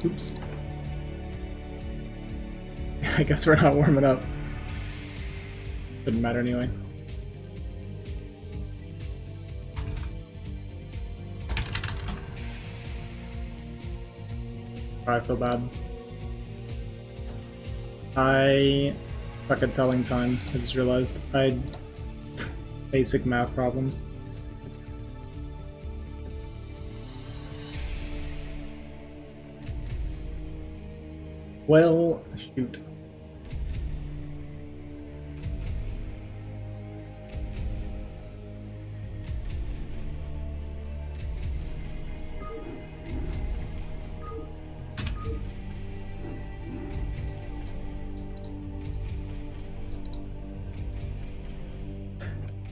Oops. I guess we're not warming up. Didn't matter anyway. I feel bad. I suck at telling time. I just realized I had basic math problems. Well, shoot.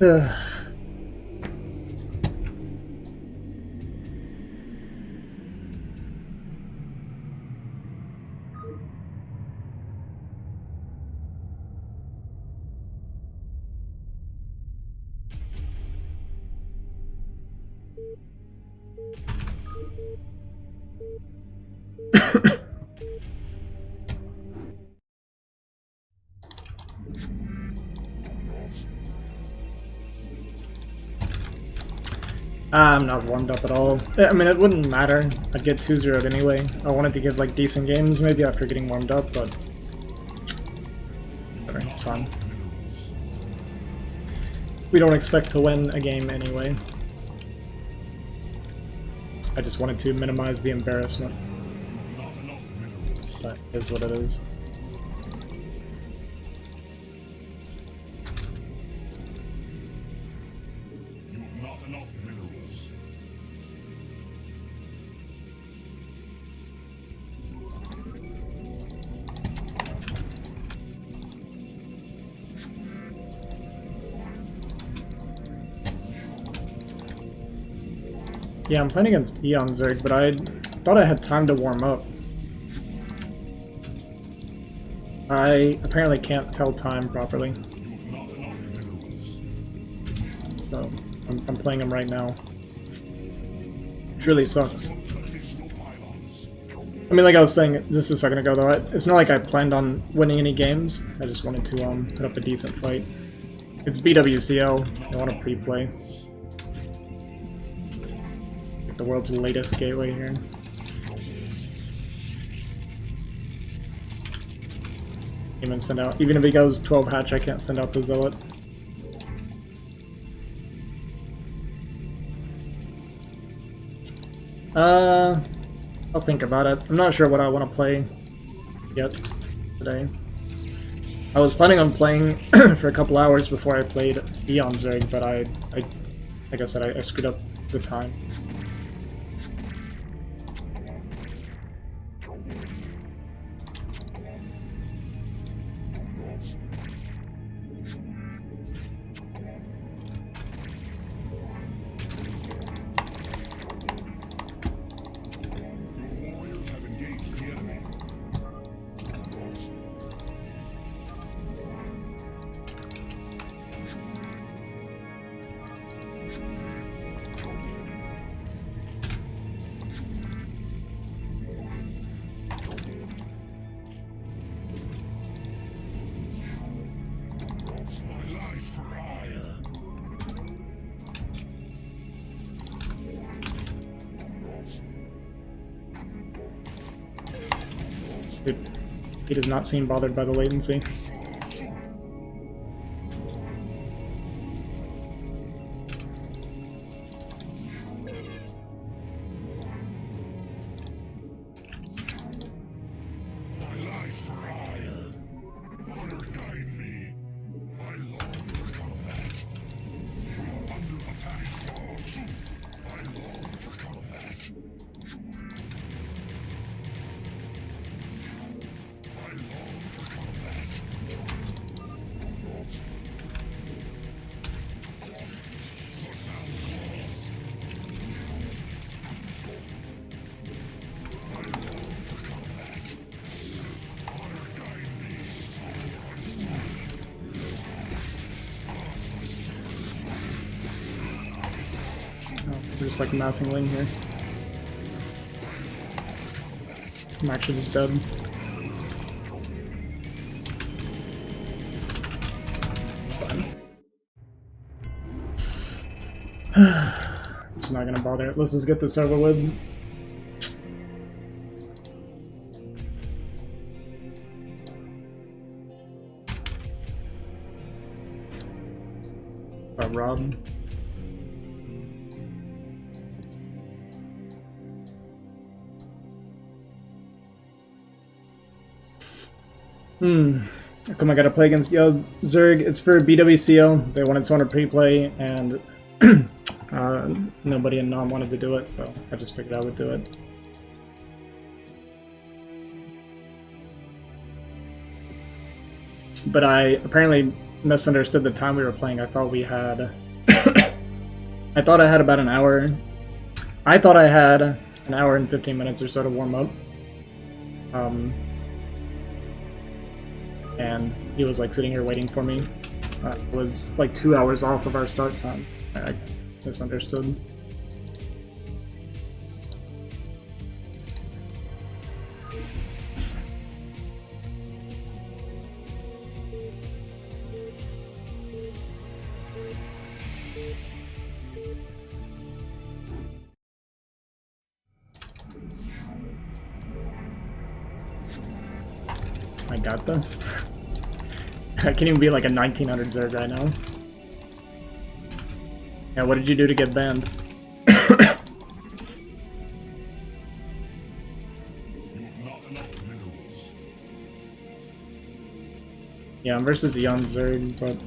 Ugh. I'm not warmed up at all. I mean, it wouldn't matter. I'd get 2-0'd anyway. I wanted to give like decent games maybe after getting warmed up, but whatever, it's fine. We don't expect to win a game anyway. I just wanted to minimize the embarrassment. That is what it is. Yeah, I'm playing against Eon Zerg, but I thought I had time to warm up. I apparently can't tell time properly. So, I'm playing him right now. Which really sucks. I mean, like I was saying just a second ago, though, it's not like I planned on winning any games. I just wanted to put up a decent fight. It's BWCL. I want to pre-play. The world's latest gateway here. Even send out. Even if he goes 12 hatch, I can't send out the zealot. I'll think about it. I'm not sure what I want to play yet today. I was planning on playing for a couple hours before I played Eon Zerg, but I like I said, I screwed up the time. Dude, he does not seem bothered by the latency. We're just like massing lane here. I'm actually just dead. It's fine. I'm just not gonna bother. Let's just get this over with. Rob. How come I gotta play against Zerg? It's for BWCO. They wanted someone to pre-play, and nobody in NOM wanted to do it, so I just figured I would do it. But I apparently misunderstood the time we were playing. I thought we had... I thought I had about an hour. I thought I had an hour and 15 minutes or so to warm up. And he was like sitting here waiting for me. It was like 2 hours off of our start time. I misunderstood. I got this. I can't even be like a 1900 Zerg right now. Yeah, what did you do to get banned? Yeah, I'm versus Eon Zerg, but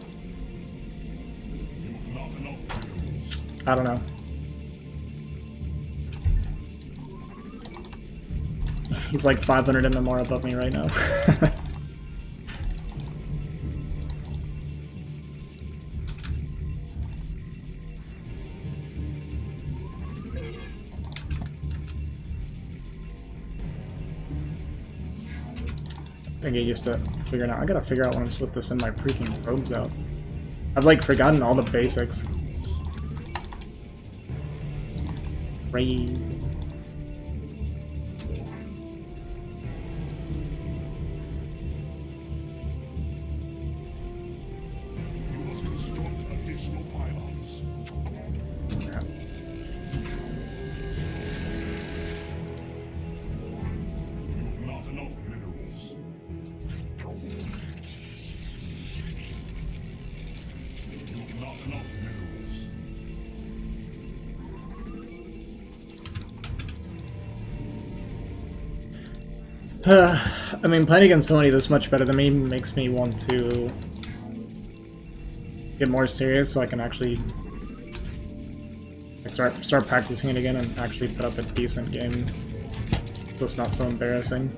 I don't know. He's like 500 MMR above me right now. I get used to figuring out. I gotta figure out when I'm supposed to send my freaking probes out. I've like forgotten all the basics. Crazy. I mean, playing against somebody this much better than me makes me want to get more serious so I can actually start practicing it again and actually put up a decent game so it's not so embarrassing.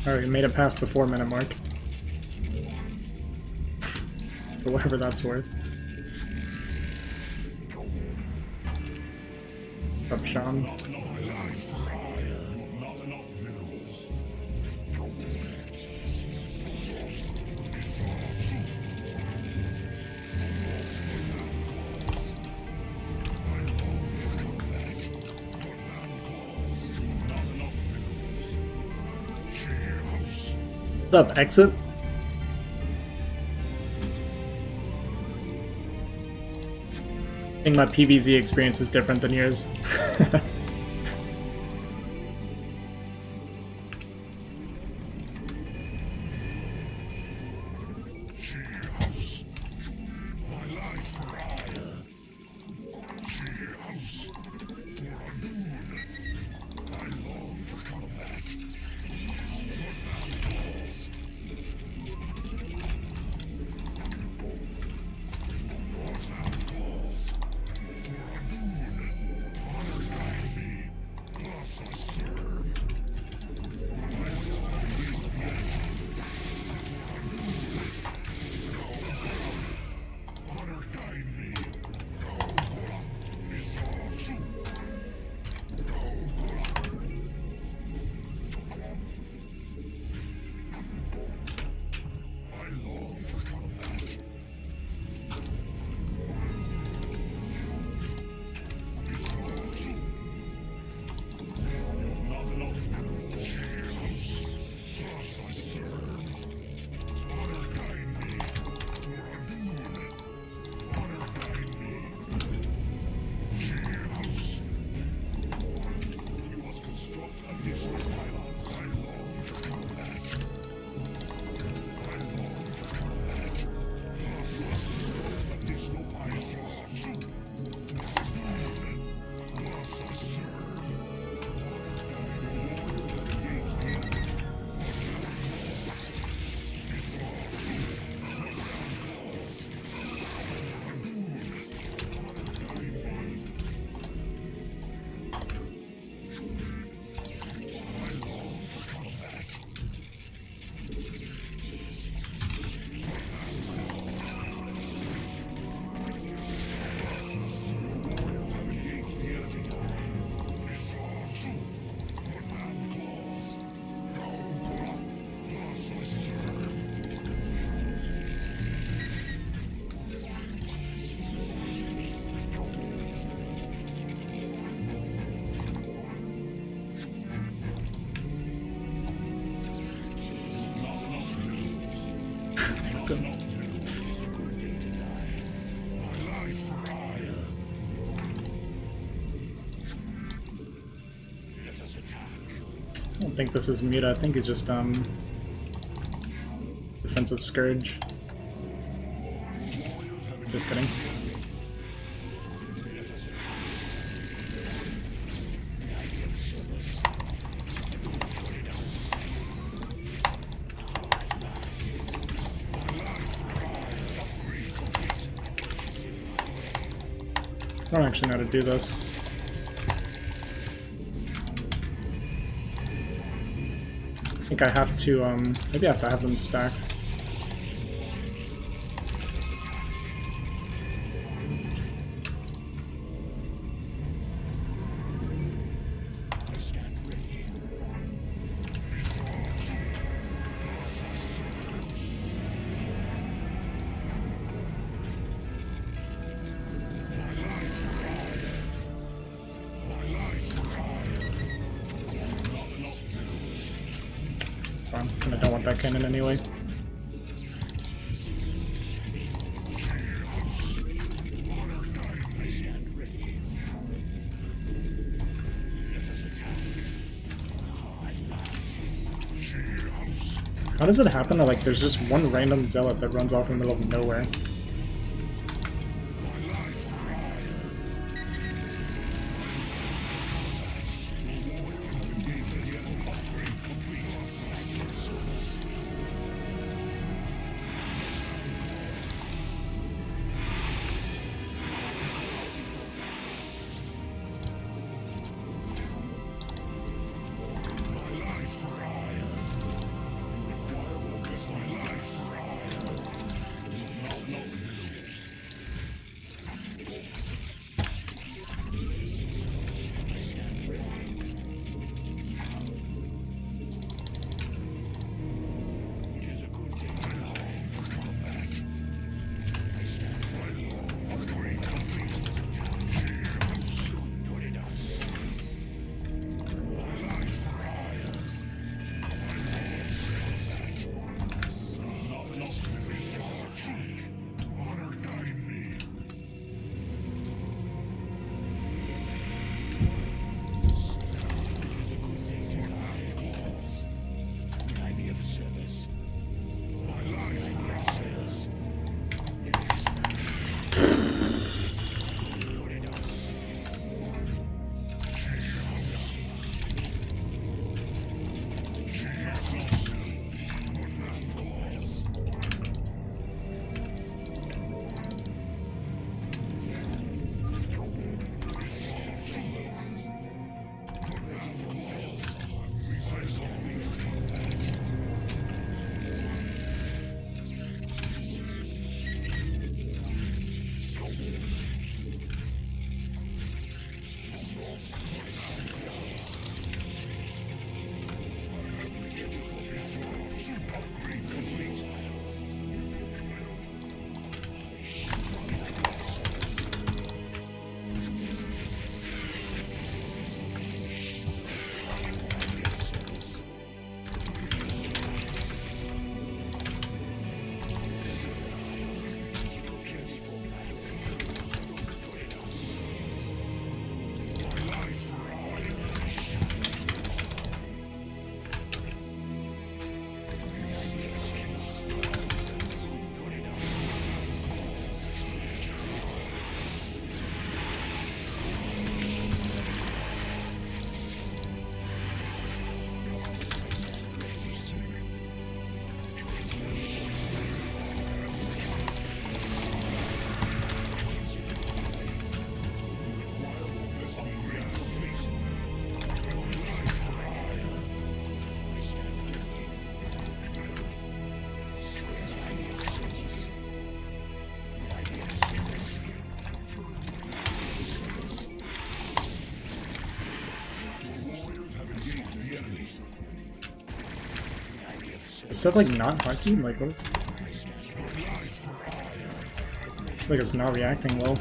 Alright, we made it past the 4-minute mark. For whatever that's worth. What's up, Sean? What's up, Exit? I think my PvZ experience is different than yours. I don't think this is Muta, I think he's just defensive Scourge. Just kidding. I don't actually know how to do this. I think I have to, maybe I have to have them stacked. And I don't want that cannon anyway. How does it happen that like there's just one random zealot that runs off in the middle of nowhere? stuff like not hotkeyed? Like what is... It's like it's not reacting well.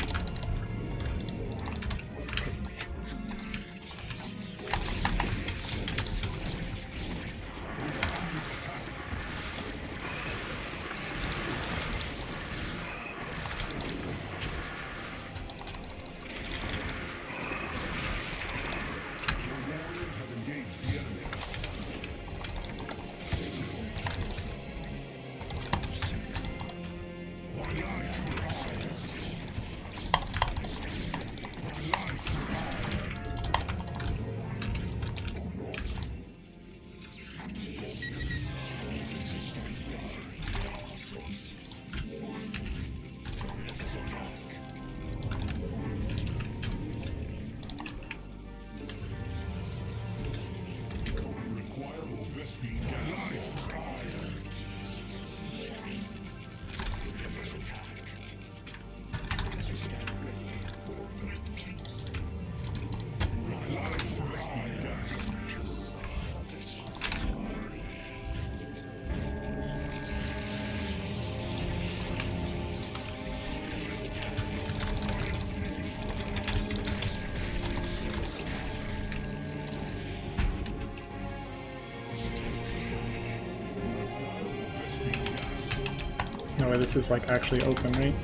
No way this is like actually open, right?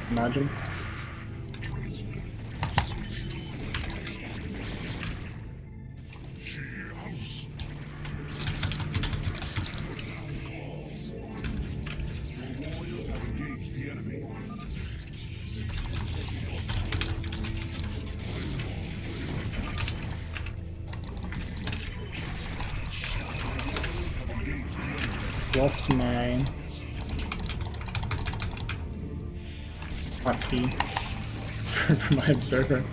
Imagine. Lost my hotkey for my observer.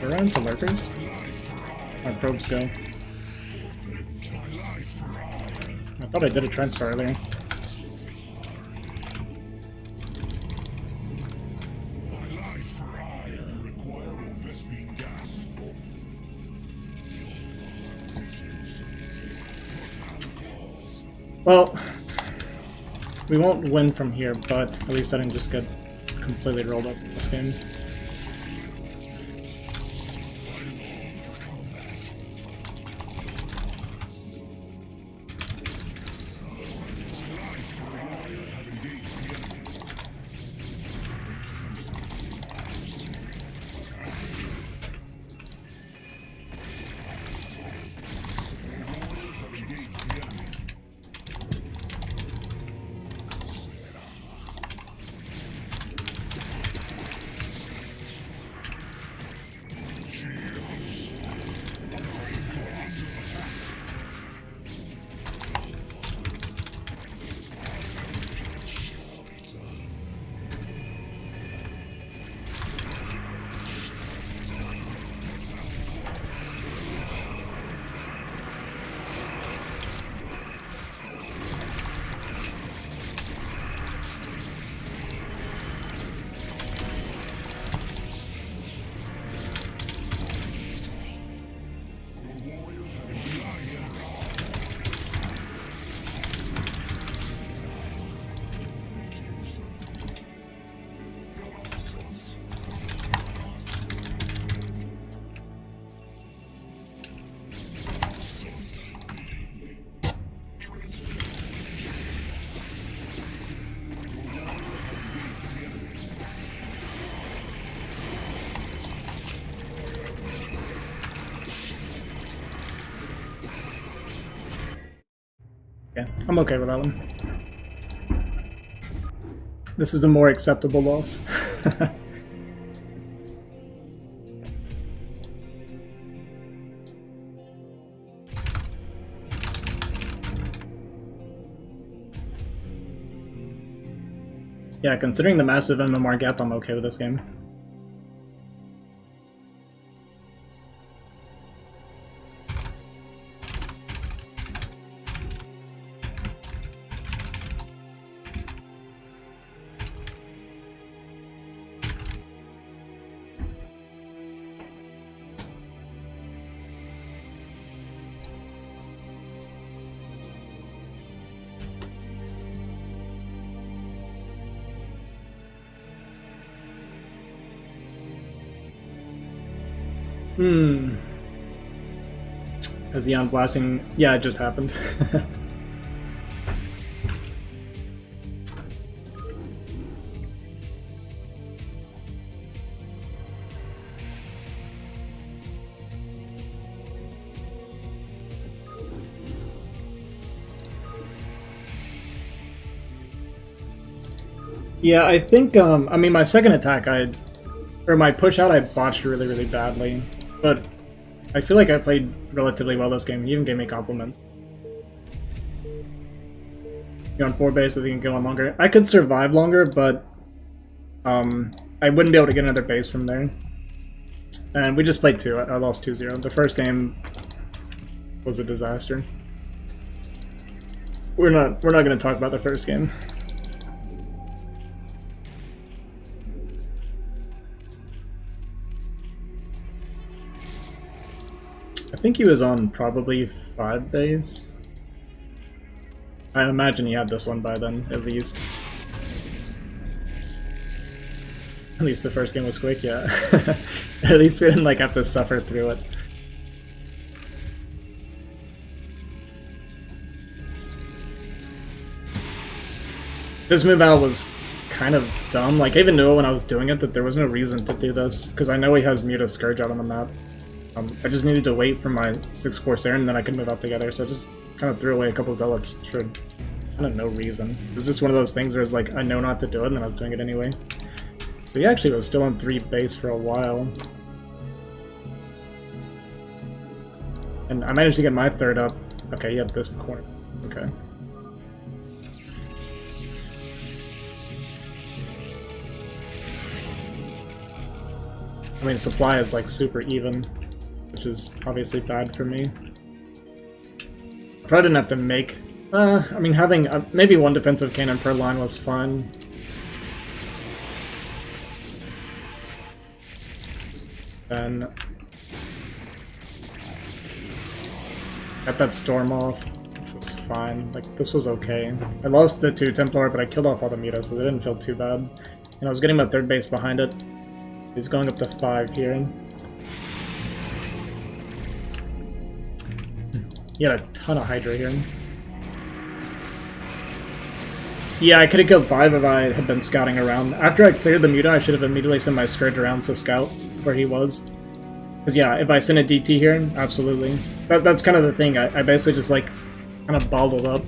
Around to lurkers? My probes go. I thought I did a transfer earlier. Well, we won't win from here, but at least I didn't just get completely rolled up this game. Yeah, I'm okay with that one. This is a more acceptable loss. Yeah, considering the massive MMR gap, I'm okay with this game. As the on-blasting... Yeah, it just happened. Yeah, I think, I mean, my second attack, or my push out, I botched really, really badly. But I feel like I played relatively well this game. He even gave me compliments. Go on 4 base, I think go on longer. I could survive longer, but I wouldn't be able to get another base from there. And we just played 2. I lost 2-0. The first game was a disaster. We're not going to talk about the first game. I think he was on probably 5 days. I imagine he had this one by then, at least. At least the first game was quick, yeah. At least we didn't like have to suffer through it. This move out was kind of dumb. Like, I even knew when I was doing it that there was no reason to do this, because I know he has Muta Scourge out on the map. I just needed to wait for my 6 Corsair and then I could move up together, so I just kind of threw away a couple Zealots for kind of no reason. It was just one of those things where it's like, I know not to do it, and then I was doing it anyway. So he actually was still on 3 base for a while. And I managed to get my 3rd up. Okay, he had this corner. Okay. I mean, supply is like super even, which is obviously bad for me. Probably didn't have to make... I mean, having maybe 1 defensive cannon per line was fine. Then... got that storm off, which was fine. Like, this was okay. I lost the 2 Templar, but I killed off all the Muta, so they didn't feel too bad. And I was getting my 3rd base behind it. He's going up to 5 here. He had a ton of Hydra here. Yeah, I could have killed 5 if I had been scouting around. After I cleared the Muta, I should have immediately sent my Scourge around to scout where he was. Because yeah, if I sent a DT here, absolutely. That's kind of the thing. I basically just like kind of bottled up.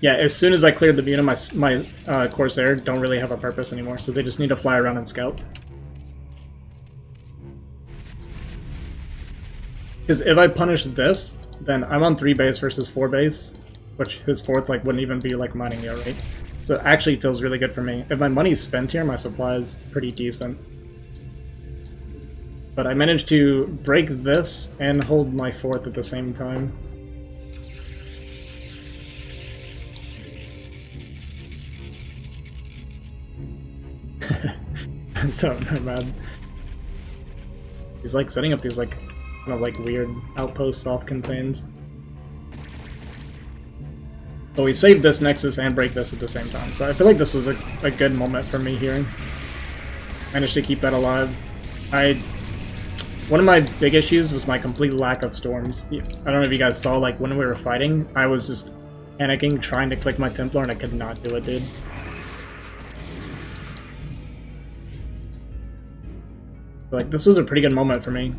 Yeah, as soon as I cleared the Muta, my Corsair don't really have a purpose anymore, so they just need to fly around and scout. Because if I punish this, then I'm on 3 base versus 4 base, which his 4th like wouldn't even be like mining yet, right? So it actually feels really good for me. If my money's spent here, my supply is pretty decent. But I managed to break this and hold my 4th at the same time. So I'm mad. He's like setting up these like kind of like weird outpost soft contains. But we saved this Nexus and break this at the same time, so I feel like this was a good moment for me here. Managed to keep that alive. One of my big issues was my complete lack of storms. I don't know if you guys saw, like, when we were fighting, I was just panicking, trying to click my Templar, and I could not do it, dude. Like, this was a pretty good moment for me.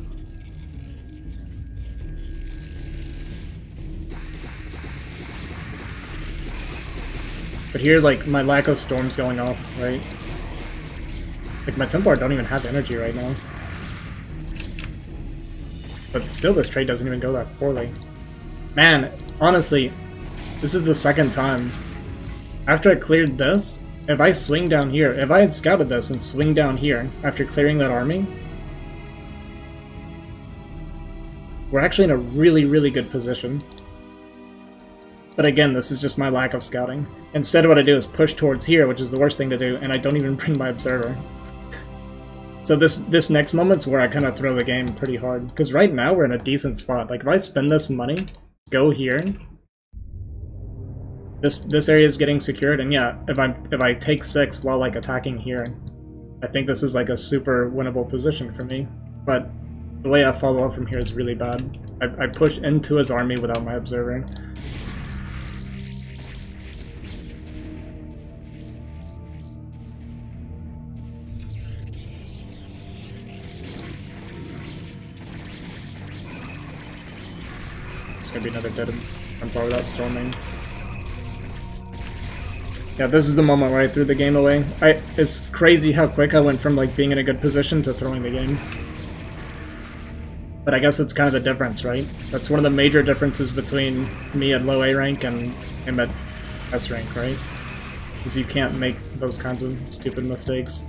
hear like my lack of storms going off, right? Like my Templar don't even have energy right now. But still this trade doesn't even go that poorly. Man, honestly, this is the second time. After I cleared this, if I swing down here, if I had scouted this and swing down here after clearing that army, we're actually in a really, really good position. But again, this is just my lack of scouting. Instead, what I do is push towards here, which is the worst thing to do, and I don't even bring my observer. So this next moment's where I kind of throw the game pretty hard. Because right now we're in a decent spot. Like if I spend this money, go here, this area is getting secured, and yeah, if I take 6 while like attacking here, I think this is like a super winnable position for me. But the way I follow up from here is really bad. I push into his army without my observer. It's gonna be another dead Templar without storming. Yeah, this is the moment where I threw the game away. It's crazy how quick I went from like being in a good position to throwing the game. But I guess it's kind of the difference, right? That's one of the major differences between me at low A rank and him at S rank, right? Because you can't make those kinds of stupid mistakes.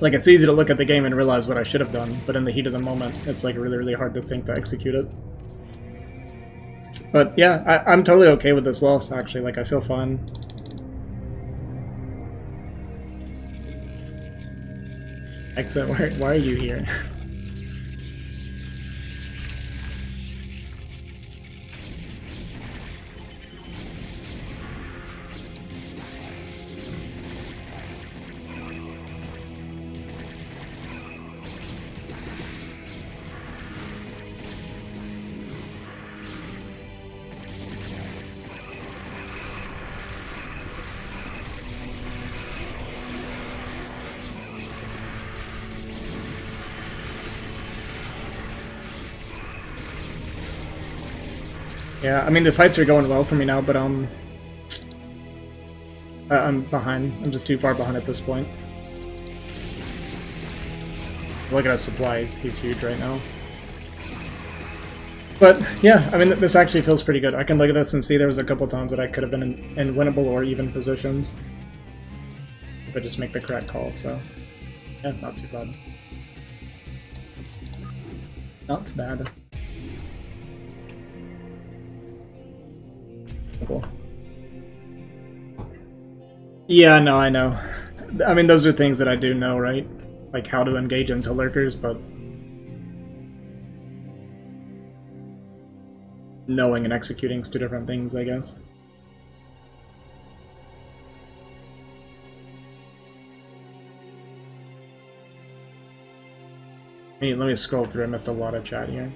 Like, it's easy to look at the game and realize what I should have done, but in the heat of the moment, it's like really, really hard to think to execute it. But yeah, I'm totally okay with this loss, actually. Like, I feel fine. Exit, why are you here? Yeah, I mean, the fights are going well for me now, but I'm behind. I'm just too far behind at this point. Look at his supplies. He's huge right now. But yeah, I mean, this actually feels pretty good. I can look at this and see there was a couple times that I could have been in winnable or even positions. If I just make the correct call, so yeah, not too bad. Not too bad. Cool. Yeah, no, I know. I mean, those are things that I do know, right? Like how to engage into lurkers, but knowing and executing is two different things, I guess. Let me scroll through. I missed a lot of chat here.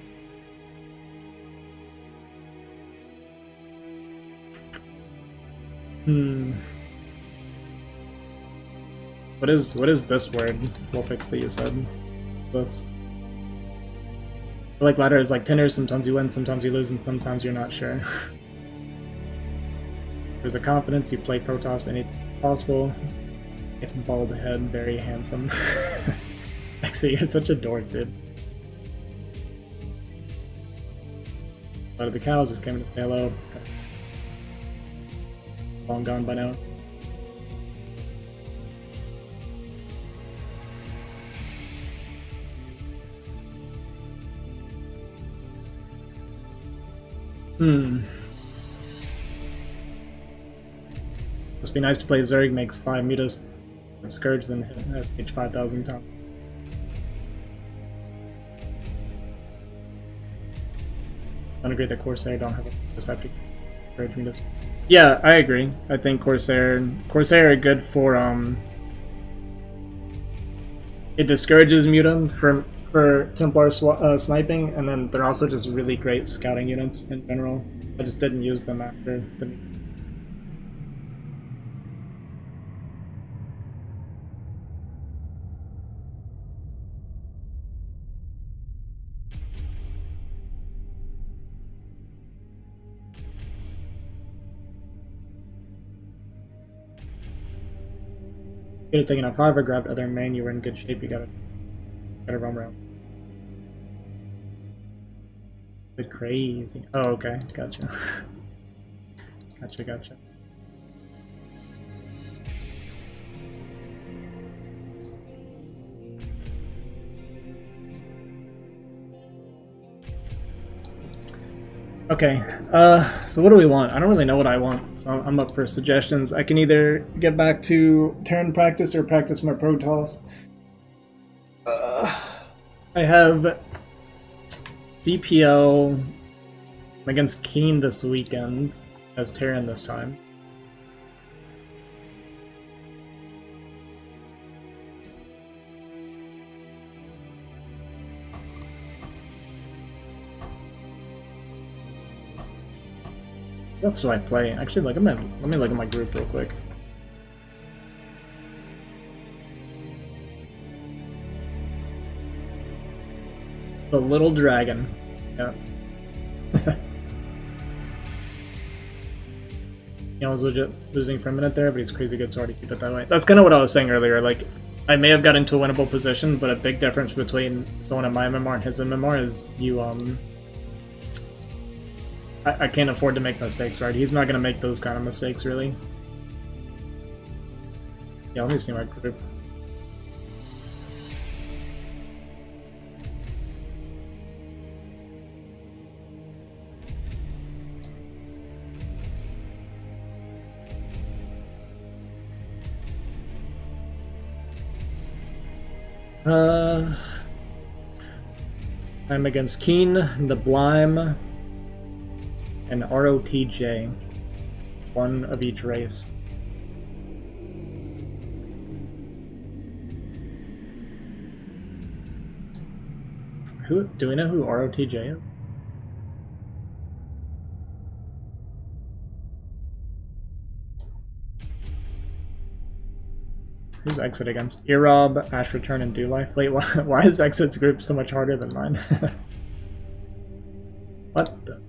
What is this word, Wolfix, that you said? This. I like ladder is like Tinder, sometimes you win, sometimes you lose, and sometimes you're not sure. There's a confidence, you play Protoss anything possible. It's bald head, very handsome. Actually, you're such a dork, dude. A lot of the cows just came in to say hello. Long gone by now. Must be nice to play Zerg, makes 5 mutas and Scourge, then hit SH 5,000 times. I don't agree that Corsair don't have a perceptive Scourge mutas. Yeah, I agree. I think Corsair are good for it discourages muta for Templar sniping, and then they're also just really great scouting units in general. I just didn't use them after the... Could have taken F5 or grabbed other main. You were in good shape. You gotta roam around. Good crazy. Oh, okay. Gotcha. Gotcha. Okay, so what do we want? I don't really know what I want, so I'm up for suggestions. I can either get back to Terran Practice or practice my Protoss. I have CPL against Keen this weekend as Terran this time. What else do I play? Actually, let me look at my group real quick. The Little Dragon. Yeah. I was legit losing for a minute there, but he's crazy good, so hard to keep it that way. That's kind of what I was saying earlier. Like, I may have got into a winnable position, but a big difference between someone in my MMR and his MMR is you, I can't afford to make mistakes, right? He's not going to make those kind of mistakes, really. Yeah, let me see my group. I'm against Keen, the Blime, and ROTJ. One of each race. Do we know who ROTJ is? Who's Exit against? Erob, Ash Return, and Do Life. Wait, why is Exit's group so much harder than mine? What the?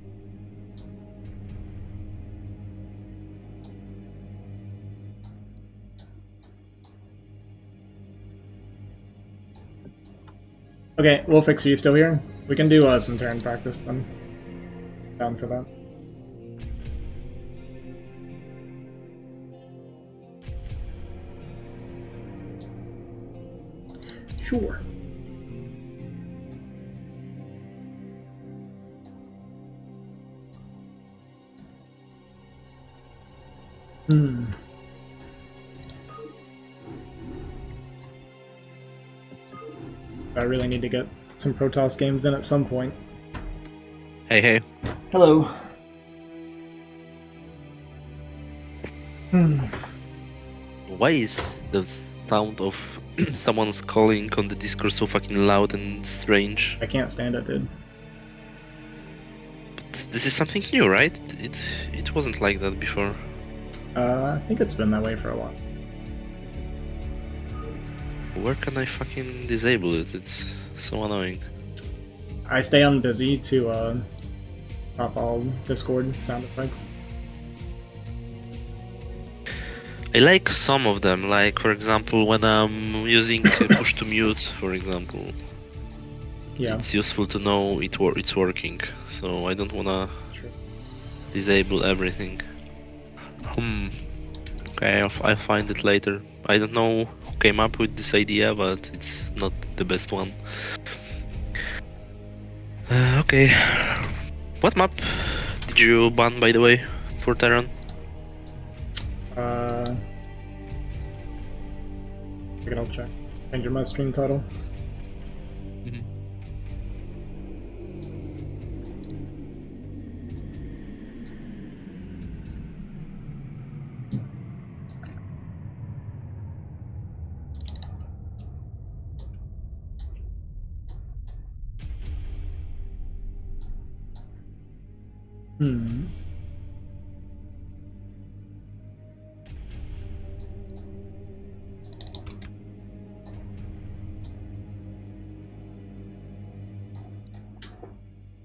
Okay, Wolfix, are you still here? We can do some Terran Practice then. Down for that. Sure. I really need to get some Protoss games in at some point. Hey. Hello. Why is the sound of someone's calling on the Discord so fucking loud and strange? I can't stand it, dude. But this is something new, right? It wasn't like that before. I think it's been that way for a while. Where can I fucking disable it? It's so annoying. I stay on busy to pop all Discord sound effects. I like some of them, like for example when I'm using push to mute, for example. Yeah. It's useful to know it's working, so I don't wanna disable everything. Okay, I'll find it later. I don't know who came up with this idea, but it's not the best one. Okay. What map did you ban, by the way, for Terran? I can all check. Change my stream title.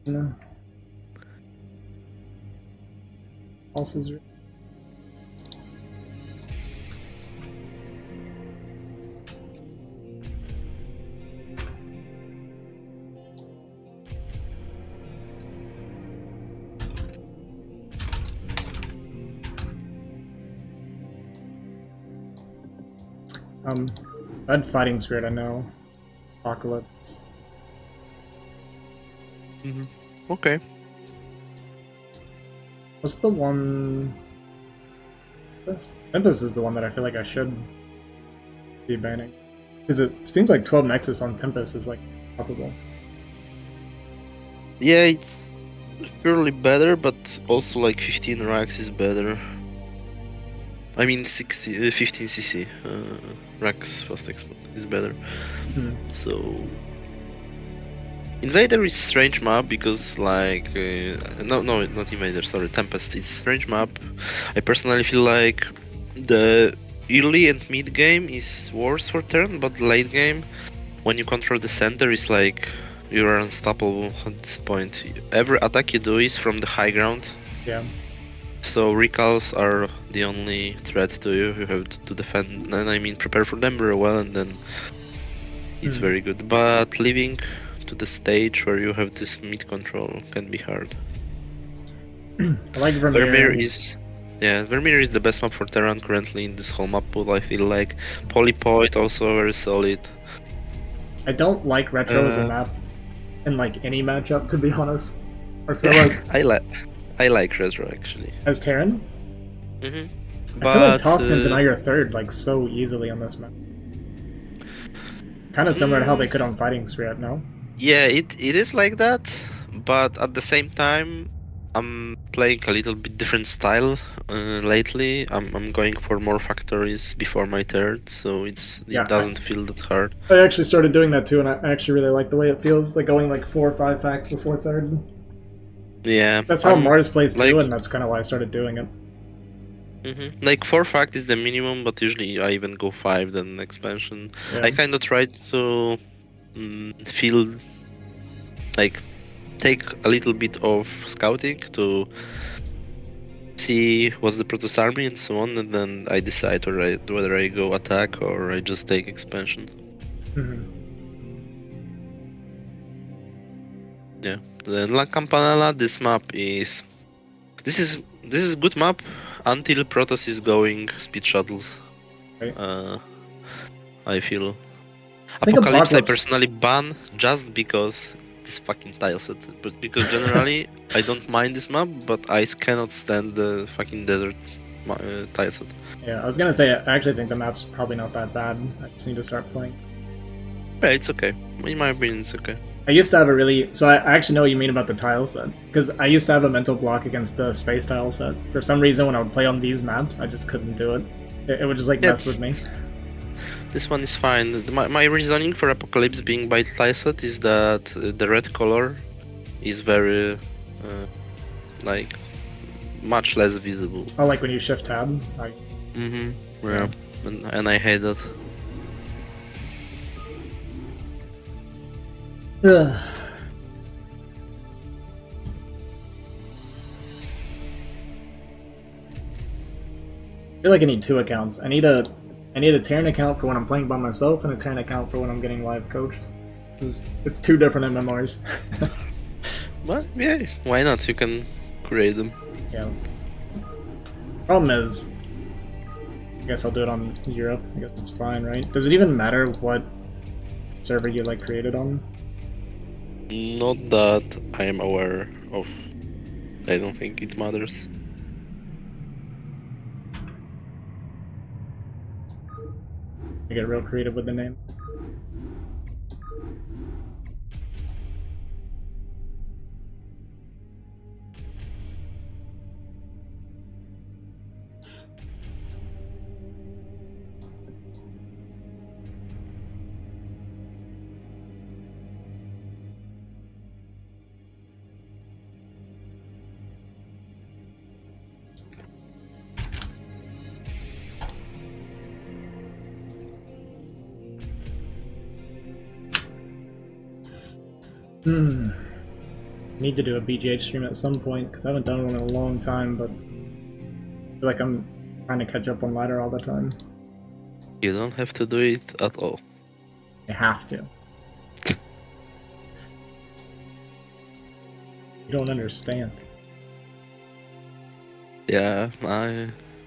No. Also, Bad Fighting Spirit, I know. Apocalypse. Okay. What's the one... Tempest is the one that I feel like I should be banning. Because it seems like 12 Nexus on Tempest is like probable. Yeah, it's surely better, but also like 15 racks is better. I mean 15 CC racks fast export is better. So Invader is strange map because like no not Invader, sorry, Tempest is strange map. I personally feel like the early and mid game is worse for Terran, but late game when you control the center is like you are unstoppable at this point. Every attack you do is from the high ground. Yeah. So recalls are the only threat to you. You have to defend, and I mean prepare for them very well, and then it's very good. But living to the stage where you have this mid control can be hard. I like Vermeer. Vermeer is the best map for Terran currently in this whole map pool. I feel like Polypoid also very solid. I don't like Retro as a map in like any matchup, to be honest. I feel like I like Retro actually. As Terran? I feel like Toss can deny your third like so easily on this map. Kind of similar to how they could on Fighting Spirit, no? Yeah, it is like that, but at the same time, I'm playing a little bit different style lately. I'm going for more factories before my third, so it doesn't feel that hard. I actually started doing that too, and I actually really like the way it feels, like going like 4 or 5 fact before third. Yeah, that's how Mars plays too, and that's kind of why I started doing it. Like 4 fact is the minimum, but usually I even go 5 then expansion. I kind of try to feel like take a little bit of scouting to see what's the Protoss army and so on, and then I decide whether I go attack or I just take expansion. Yeah, then La Campanella, this map is this is good map until Protoss is going speed shuttles. I feel Apocalypse I personally ban just because this fucking tile set, but because generally I don't mind this map, but I cannot stand the fucking desert tile set. Yeah, I was gonna say I actually think the map's probably not that bad. I just need to start playing. Yeah, it's okay. In my opinion, it's okay. I used to have a really... So I actually know what you mean about the tile set. Because I used to have a mental block against the space tile set. For some reason, when I would play on these maps, I just couldn't do it. It would just like mess with me. This one is fine. My reasoning for Apocalypse being by tile set is that the red color is very... like... much less visible. Oh, like when you shift tab? Like... Yeah. And I hate that. Ugh. I feel like I need 2 accounts. I need a Terran account for when I'm playing by myself and a Terran account for when I'm getting live coached. It's 2 different MMRs. Well, yeah, why not? You can create them. Yeah. Problem is, I guess I'll do it on Europe. I guess it's fine, right? Does it even matter what server you like created on? Not that I am aware of. I don't think it matters. I get real creative with the name. Need to do a BGH stream at some point because I haven't done one in a long time, but I feel like I'm trying to catch up on ladder all the time. You don't have to do it at all. I have to. You don't understand. Yeah,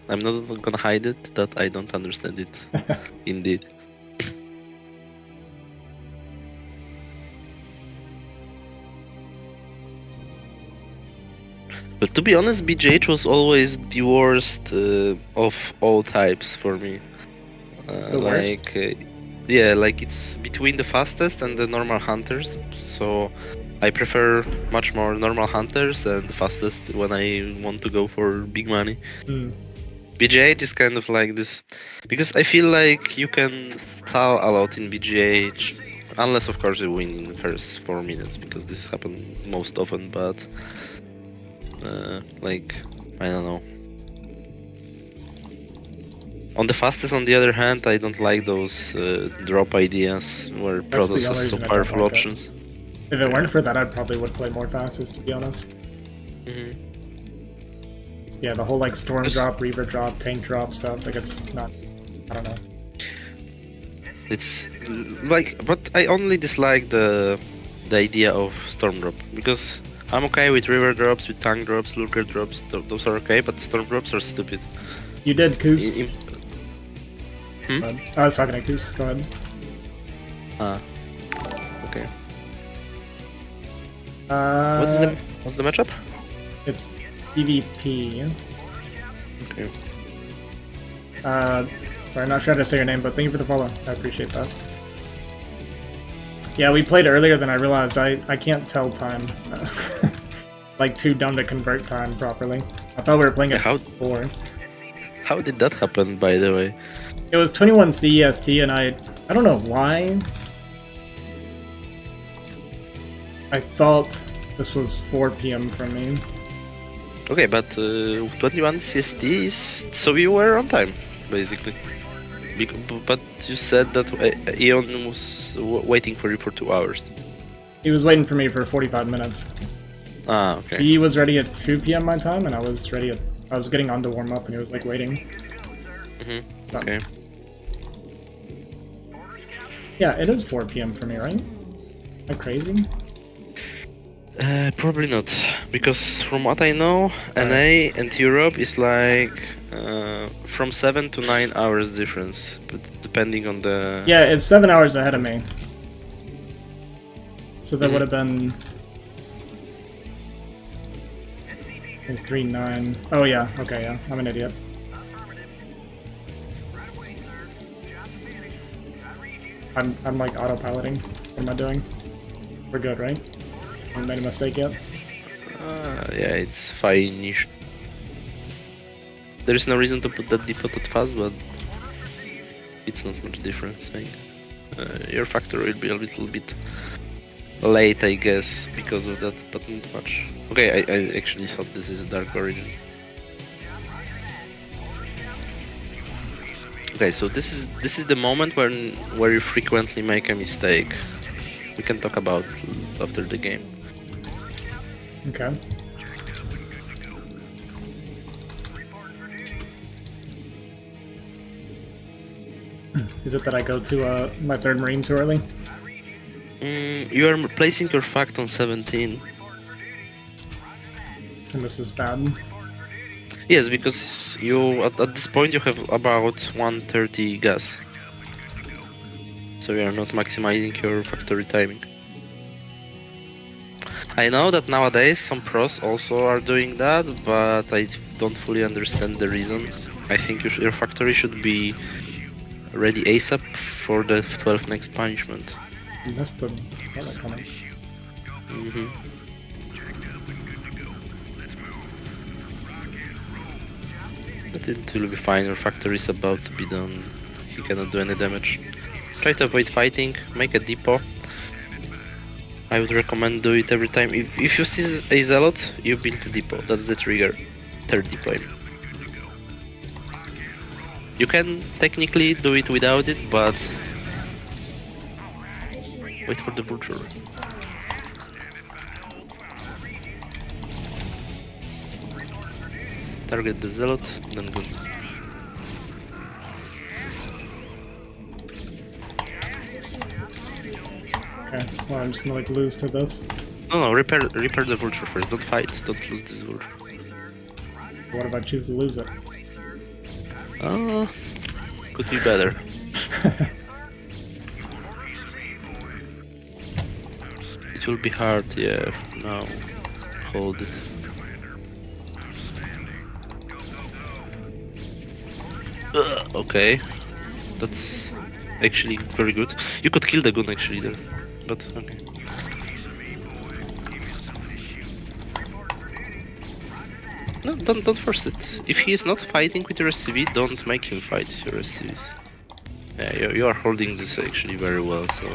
I'm not gonna hide it that I don't understand it. Indeed. But to be honest, BGH was always the worst of all types for me. The worst? Yeah, like it's between the fastest and the normal hunters. So I prefer much more normal hunters and the fastest when I want to go for big money. BGH is kind of like this, because I feel like you can stall a lot in BGH, unless of course you win in the first 4 minutes, because this happens most often, but like, I don't know. On the fastest, on the other hand, I don't like those drop ideas where Protoss has so powerful options. If it weren't for that, I probably would play more fastest, to be honest. Yeah, the whole like storm drop, reaver drop, tank drop stuff, like it's not, I don't know. It's like, but I only dislike the idea of storm drop, because I'm okay with river drops, with tank drops, lurker drops, those are okay, but storm drops are stupid. You did Koos. I was talking to Koos, go ahead. Okay. What's the matchup? It's PvP. Okay. Sorry, not sure how to say your name, but thank you for the follow. I appreciate that. Yeah, we played earlier than I realized. I can't tell time. Like, too dumb to convert time properly. I thought we were playing at 4. How did that happen, by the way? It was 21 CEST, and I don't know why. I thought this was 4 PM for me. Okay, but 21 CST is... so you were on time, basically. But you said that Eon was waiting for you for 2 hours. He was waiting for me for 45 minutes. Ah, okay. He was ready at 2 PM my time, and I was ready at... I was getting on to warm up, and he was, like, waiting. Okay. Yeah, it is 4 PM for me, right? Am I crazy? Probably not, because from what I know, NA and Europe is like from 7 to 9 hours difference, but depending on the... Yeah, it's 7 hours ahead of me. So that would have been... It was 3-9. Oh yeah, okay, yeah, I'm an idiot. I'm like autopiloting. What am I doing? We're good, right? Haven't made a mistake yet? Yeah, it's fine-ish. There is no reason to put that default at fast, but it's not much difference. Like, your factor will be a little bit late, I guess, because of that, but not much. Okay, I actually thought this is Dark Origin. Okay, so this is the moment where you frequently make a mistake. We can talk about it after the game. Okay. Is it that I go to my 3rd Marine too early? You are placing your fact on 17. And this is bad? Yes, because you at this point you have about 130 gas. So you are not maximizing your factory timing. I know that nowadays some pros also are doing that, but I don't fully understand the reason. I think your factory should be ready ASAP for the 12th next punishment. You missed the color coming. But it will be fine, your factory is about to be done. He cannot do any damage. Try to avoid fighting, make a depot. I would recommend do it every time. If you see a zealot, you build a depot. That's the trigger. 3rd depot. You can technically do it without it, but wait for the vulture. Target the zealot, then go. Okay, well I'm just gonna like lose to this. No, repair the vulture first. Don't fight. Don't lose this vulture. What if I choose to lose it? Could be better. It will be hard, yeah, now. Hold it. Okay. That's actually very good. You could kill the gun actually there, but okay. No, don't force it. If he is not fighting with your SCV, don't make him fight your SCVs. Yeah, you are holding this actually very well, so...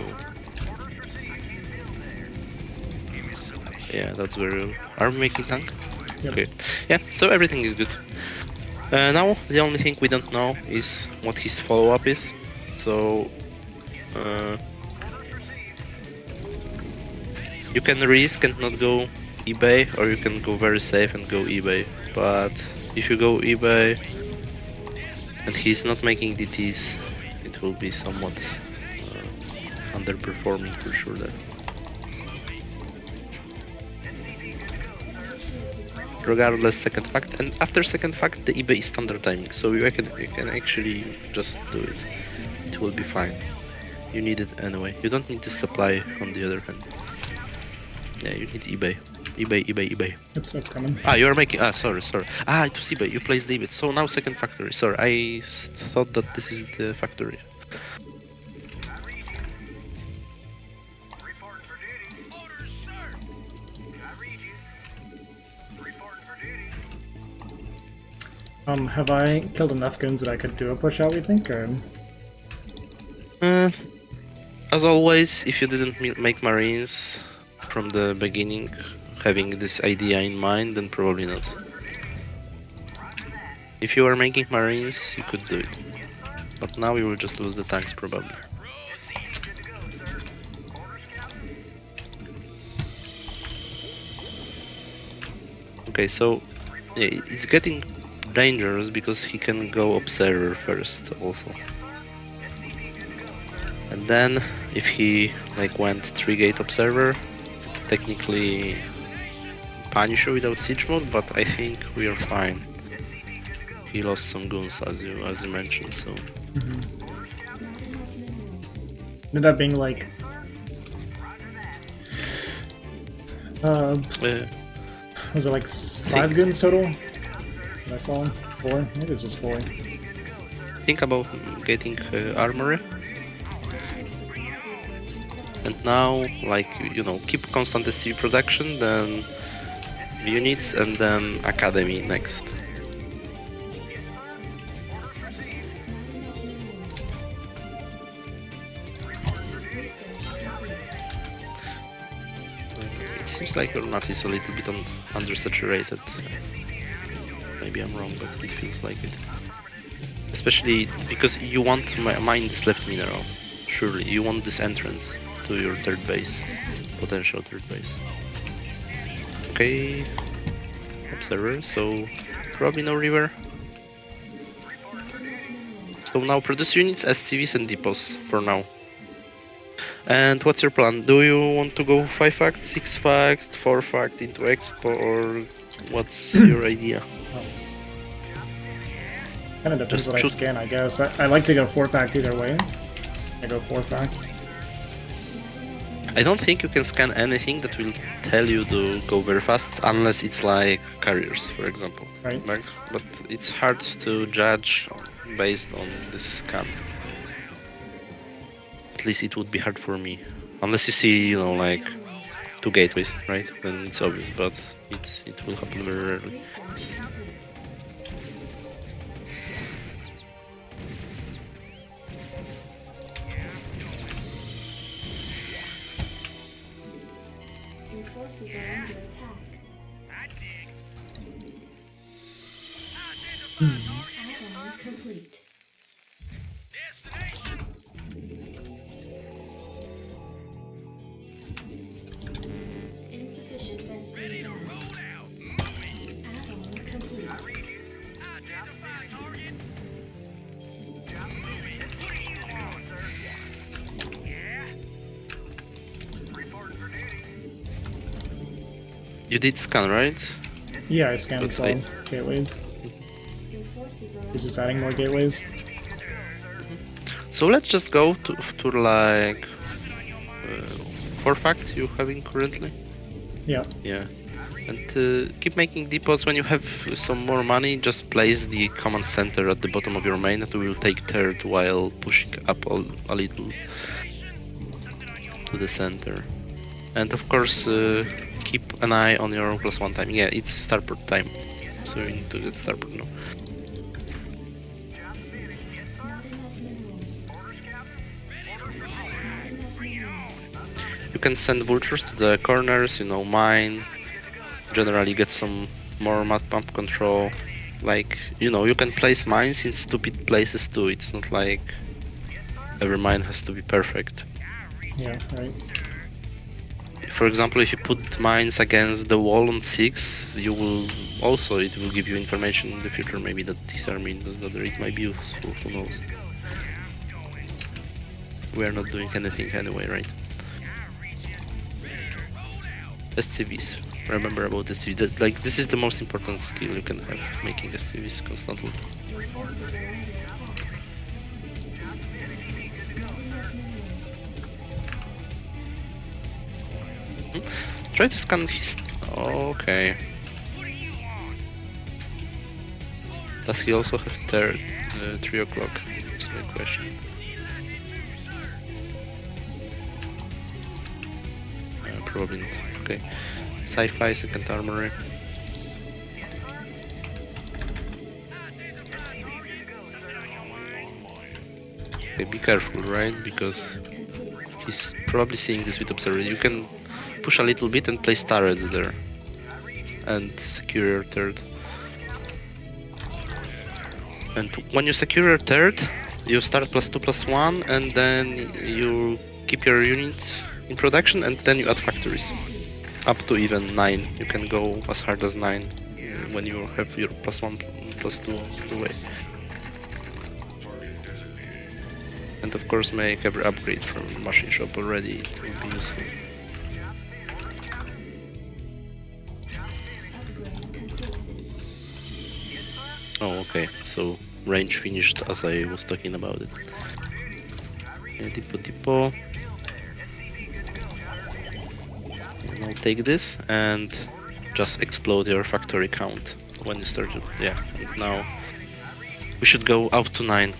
Yeah, that's very well. Are we making tank? Yep. Okay. Yeah, so everything is good. Now, the only thing we don't know is what his follow-up is. So... you can risk and not go eBay, or you can go very safe and go eBay. But if you go eBay and he's not making DTs, it will be somewhat underperforming for sure there. Regardless, second fact, and after second fact the eBay is standard timing, so you can actually just do it. It will be fine. You need it anyway. You don't need the supply on the other hand. Yeah, you need eBay. eBay. It's coming. Ah, you are making... Ah, sorry. Ah, it was eBay. You placed David. So now second factory. Sorry, I thought that this is the factory. Have I killed enough goons that I could do a push out, we think, or? As always, if you didn't make Marines from the beginning, having this idea in mind, then probably not. If you are making Marines, you could do it. But now you will just lose the tanks, probably. Okay, so yeah, it's getting dangerous because he can go observer first also. And then if he like went 3-gate observer, technically punish you without siege mode, but I think we are fine. He lost some goons as you mentioned, so. Ended up being like was it like 5 goons total? I saw 4. Maybe it's just 4. Think about getting armory. And now, like, you know, keep constant STV production, then units, and then academy next. It seems like your math is a little bit undersaturated. Maybe I'm wrong, but it feels like it. Especially because you want to mine this left mineral. Surely, you want this entrance to your third base. Potential third base. Okay. Observer, so probably no river. So now produce units, SCVs and depots for now. And what's your plan? Do you want to go 5 fact, 6 fact, 4 fact into Expo, or what's your idea? Kind of depends what I scan, I guess. I like to go 4 fact either way. I go 4 fact. I don't think you can scan anything that will tell you to go very fast, unless it's like carriers, for example. Right. But it's hard to judge based on this scan. At least it would be hard for me. Unless you see, you know, like 2 gateways, right? Then it's obvious, but it will happen very rarely. Your forces are under attack. Add-on complete. Insufficient Vespene gas. Add-on complete. You did scan, right? Yeah, I scanned Looks all like- gateways. Your forces are He's just adding more gateways. So let's just go to like 4 fact you having currently. Yeah. Yeah. And keep making depots. When you have some more money, just place the command center at the bottom of your main, and we will take third while pushing up a little to the center. And of course, keep an eye on your +1 time. Yeah, it's starport time, so you need to get starport now. Not enough minerals. Not enough minerals. You can send vultures to the corners, you know, mine. Generally get some more map pump control. Like, you know, you can place mines in stupid places too. It's not like every mine has to be perfect. Yeah, right. For example, if you put mines against the wall on 6, you will also, it will give you information in the future, maybe that this army does not, it might be useful, who knows. We are not doing anything anyway, right? SCVs. Remember about SCV. That, like, this is the most important skill you can have, making SCVs constantly. Your forces are under attack. Not enough minerals. Try to scan his... Okay. Does he also have 3 o'clock? That's my question. Probably not. Okay. Sci-fi, second armory. Okay, be careful, right? Because he's probably seeing this with observer. You can push a little bit and place turrets there. And secure your third. And when you secure your third, you start +2/+1, and then you keep your unit in production, and then you add factories. Up to even 9. You can go as hard as 9 when you have your +1, +2 away. And of course make every upgrade from the machine shop already, it will be useful. Upgrade completed. Oh, okay, so range finished as I was talking about it. Yeah, depot. And I'll take this and just explode your factory count when you start it. Yeah, and now we should go up to 9.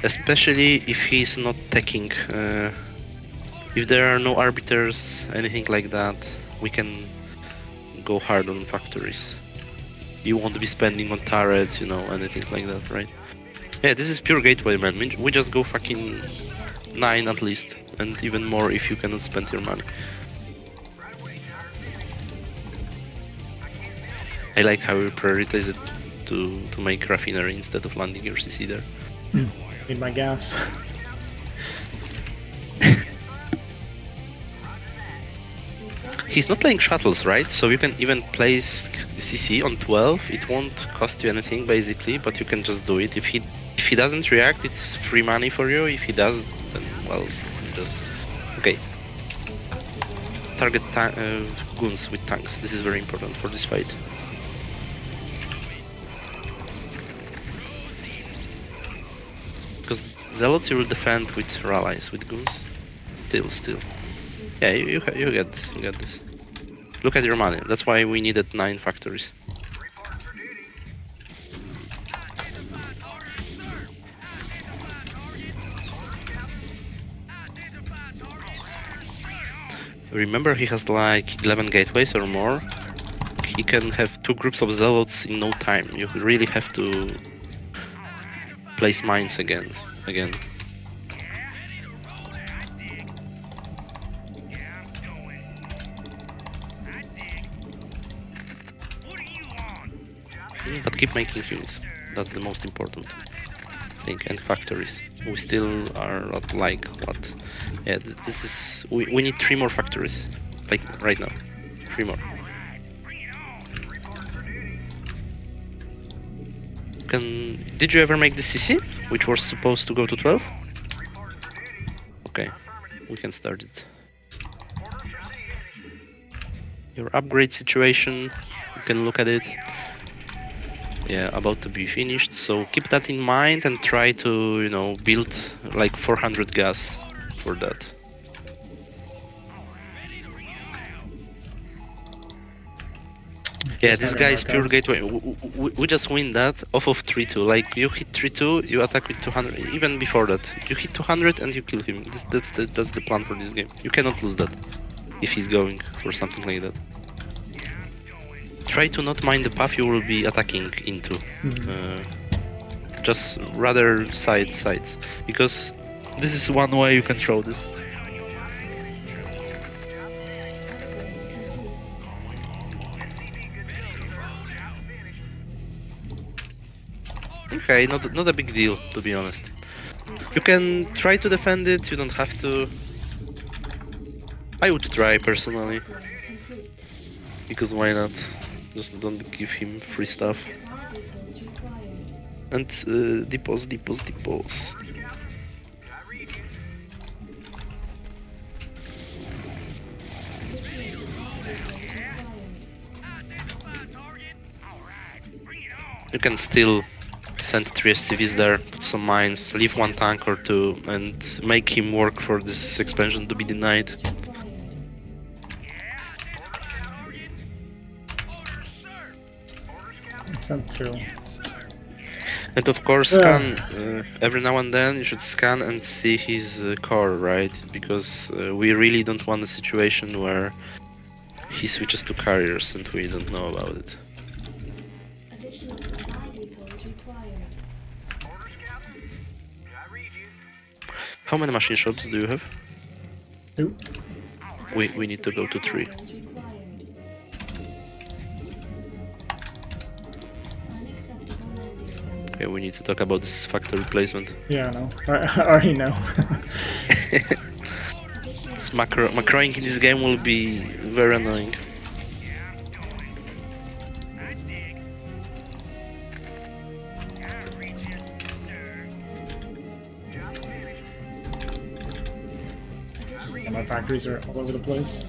Especially if he's not taking, if there are no arbiters, anything like that, we can go hard on factories. You won't be spending on turrets, you know, anything like that, right? Yeah, this is pure gateway, man. We just go fucking 9 at least, and even more if you cannot spend your money. I like how you prioritize it to make raffinery instead of landing your CC there. Need my gas. He's not playing shuttles, right? So you can even place CC on 12. It won't cost you anything basically, but you can just do it. If he doesn't react, it's free money for you. If he does, then well, just okay. Target goons with tanks. This is very important for this fight. Because zealots you will defend with rallies, with goons. Still. Yeah, you get this. You get this. Look at your money. That's why we needed 9 factories. Remember, he has like 11 gateways or more. He can have 2 groups of zealots in no time. You really have to place mines again. But keep making units. That's the most important thing. And factories. We still are at like what? Yeah, this is. We need 3 more factories. Like right now. 3 more. Did you ever make the CC? Which was supposed to go to 12? Okay. We can start it. Your upgrade situation. You can look at it. Yeah, about to be finished. So keep that in mind and try to, you know, build like 400 gas for that. Yeah, this guy is pure gateway. We just win that off of 3-2. Like, you hit 3-2, you attack with 200. Even before that, you hit 200 and you kill him. That's the plan for this game. You cannot lose that if he's going for something like that. Try to not mind the path you will be attacking into. Just rather sides, because this is one way you can throw this. Okay, not a big deal, to be honest. You can try to defend it, you don't have to. I would try personally, because why not? Just don't give him free stuff. And depots. You can still send 3 SCVs there, put some mines, leave 1 tank or 2, and make him work for this expansion to be denied. Sent 2. And of course, scan every now and then. You should scan and see his core, right? Because we really don't want a situation where he switches to carriers and we don't know about it. Additional supply depots required. How many machine shops do you have? 2. We need to go to 3. Okay, we need to talk about this factory placement. Yeah, I know. I already know. This macroing in this game will be very annoying. And my factories are all over the place.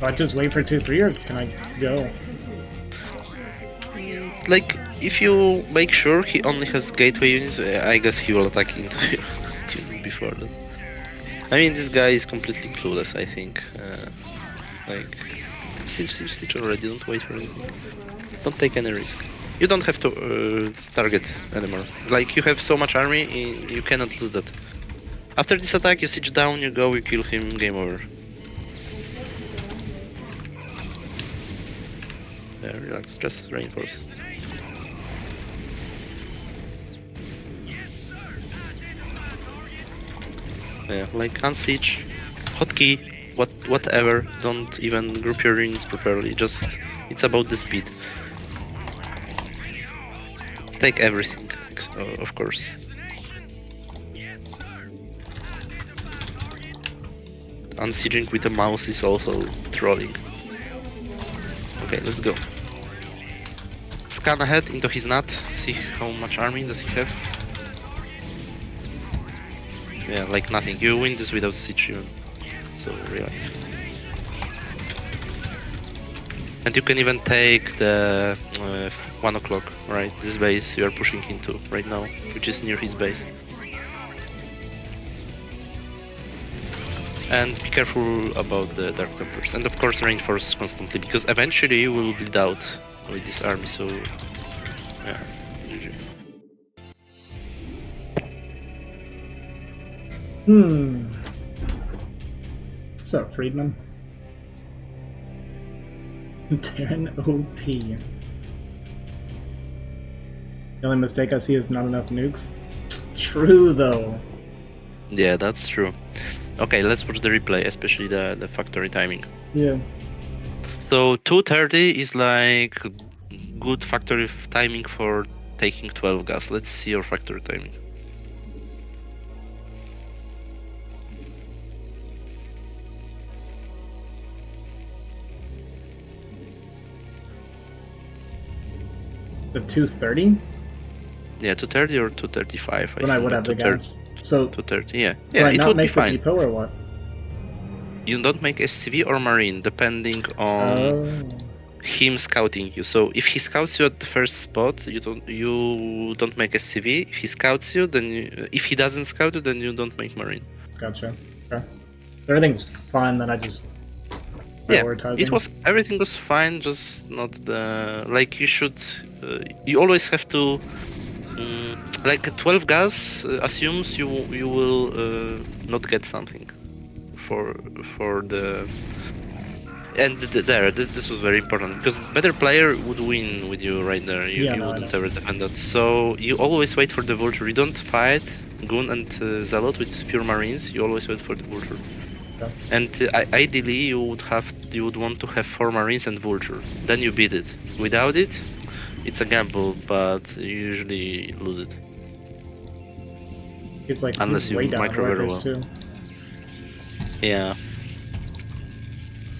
Do I just wait for 2-3 or can I go? Like, if you make sure he only has gateway units, I guess he will attack into you before that. I mean, this guy is completely clueless, I think. Like, siege already, don't wait for anything. Don't take any risk. You don't have to target anymore. Like, you have so much army, you cannot lose that. After this attack, you siege down, you go, you kill him, game over. Yeah, relax, just reinforce. Yeah, like unsiege, hotkey, whatever. Don't even group your units properly. Just it's about the speed. Take everything, of course. Unsieging with a mouse is also trolling. Okay, let's go. Scan ahead into his nut. See how much army does he have. Yeah, like nothing. You win this without siege even. So relax. And you can even take the 1 o'clock, right? This base you are pushing into right now, which is near his base. And be careful about the Dark Templars. And of course reinforce constantly, because eventually you will bleed out with this army, so yeah. What's up, Friedman? Terran OP. The only mistake I see is not enough nukes. True, though. Yeah, that's true. Okay, let's watch the replay, especially the factory timing. Yeah. So 2:30 is like good factory timing for taking 12 gas. Let's see your factory timing. The 2:30? Yeah, 2:30 or 2:35. When I would have the gas. So 2:30, yeah. Yeah, It not would be make the fine. depot or what? you don't make SCV or Marine, depending on him scouting you. So if he scouts you at the first spot, you don't make SCV. If he scouts you, then if he doesn't scout you, then you don't make Marine. Gotcha. Okay. Everything's fine, then I just prioritize it was everything was fine, just not the like you should. You always have to. Like 12 gas assumes you will not get something for the. And this was very important because better player would win with you right there. You wouldn't ever defend that. So you always wait for the vulture. You don't fight Goon and Zealot with pure marines. You always wait for the vulture. Okay. And ideally you would want to have 4 marines and vulture. Then you beat it. Without it, it's a gamble, but you usually lose it. It's like unless you micro very well. Too. Yeah.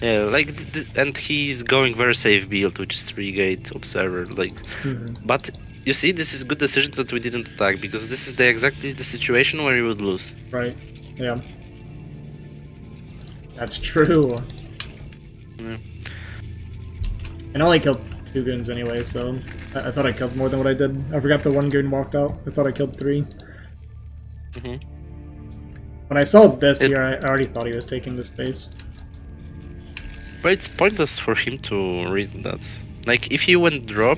Yeah, like, and he's going very safe build, which is 3-gate observer, like, but you see, this is good decision that we didn't attack, because this is exactly the situation where you would lose. Right, yeah. That's true. Yeah. And I only killed 2 goons anyway, so I thought I killed more than what I did. I forgot the 1 goon walked out. I thought I killed 3. When I saw this here, I already thought he was taking the space. But it's pointless for him to reason that. Like, if he went drop,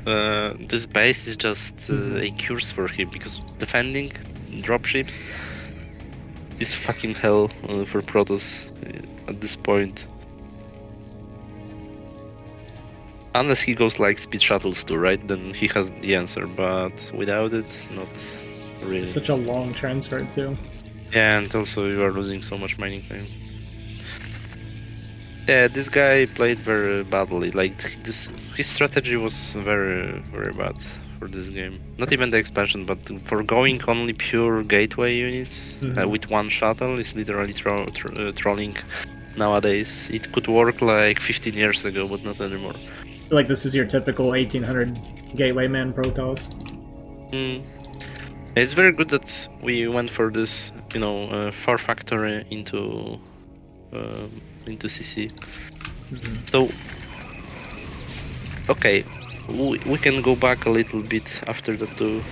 this base is just a curse for him, because defending dropships is fucking hell for Protoss at this point. Unless he goes like speed shuttles too, right? Then he has the answer, but without it, not really. It's such a long transfer too. Yeah, and also you are losing so much mining time. Yeah, this guy played very badly. Like his strategy was very, very bad for this game. Not even the expansion, but for going only pure gateway units with 1 shuttle is literally trolling nowadays. It could work like 15 years ago, but not anymore. I feel like this is your typical 1800 gateway man Protoss. It's very good that we went for this, 4 factory into CC. So, okay, we can go back a little bit after that too.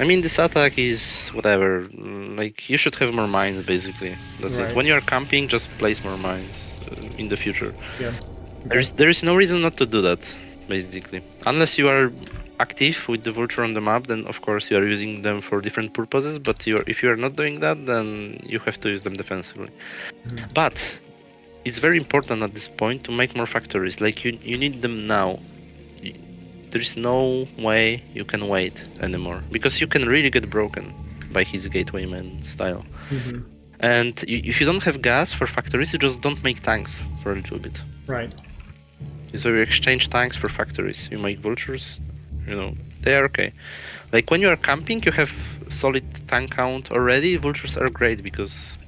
I mean, this attack is whatever. Like, you should have more mines, basically. That's it. When you are camping, just place more mines in the future. Yeah. Okay. There is no reason not to do that, basically. Unless you are active with the vulture on the map, then of course you are using them for different purposes, but if you are not doing that, then you have to use them defensively. But it's very important at this point to make more factories. Like, you need them now. There is no way you can wait anymore, because you can really get broken by his gatewayman style. And if you don't have gas for factories, you just don't make tanks for a little bit. Right. So you exchange tanks for factories. You make vultures, they are okay. Like, when you are camping, you have solid tank count already. Vultures are great because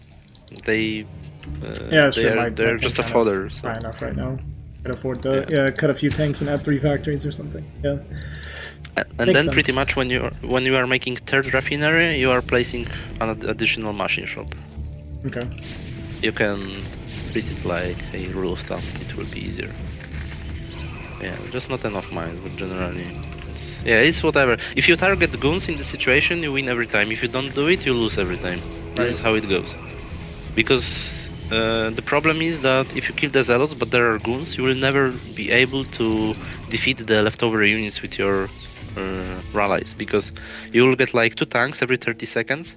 they're just a fodder. So. High enough right now. Could afford to cut a few tanks and add 3 factories or something. Yeah. And then pretty much when you are making 3rd refinery, you are placing an additional machine shop. Okay. You can treat it like a rule of thumb. It will be easier. Yeah, just not enough mines, but generally it's whatever. If you target goons in the situation, you win every time. If you don't do it, you lose every time. This is how it goes. Because the problem is that if you kill the zealots but there are goons, you will never be able to defeat the leftover units with your rallies, because you will get like 2 tanks every 30 seconds.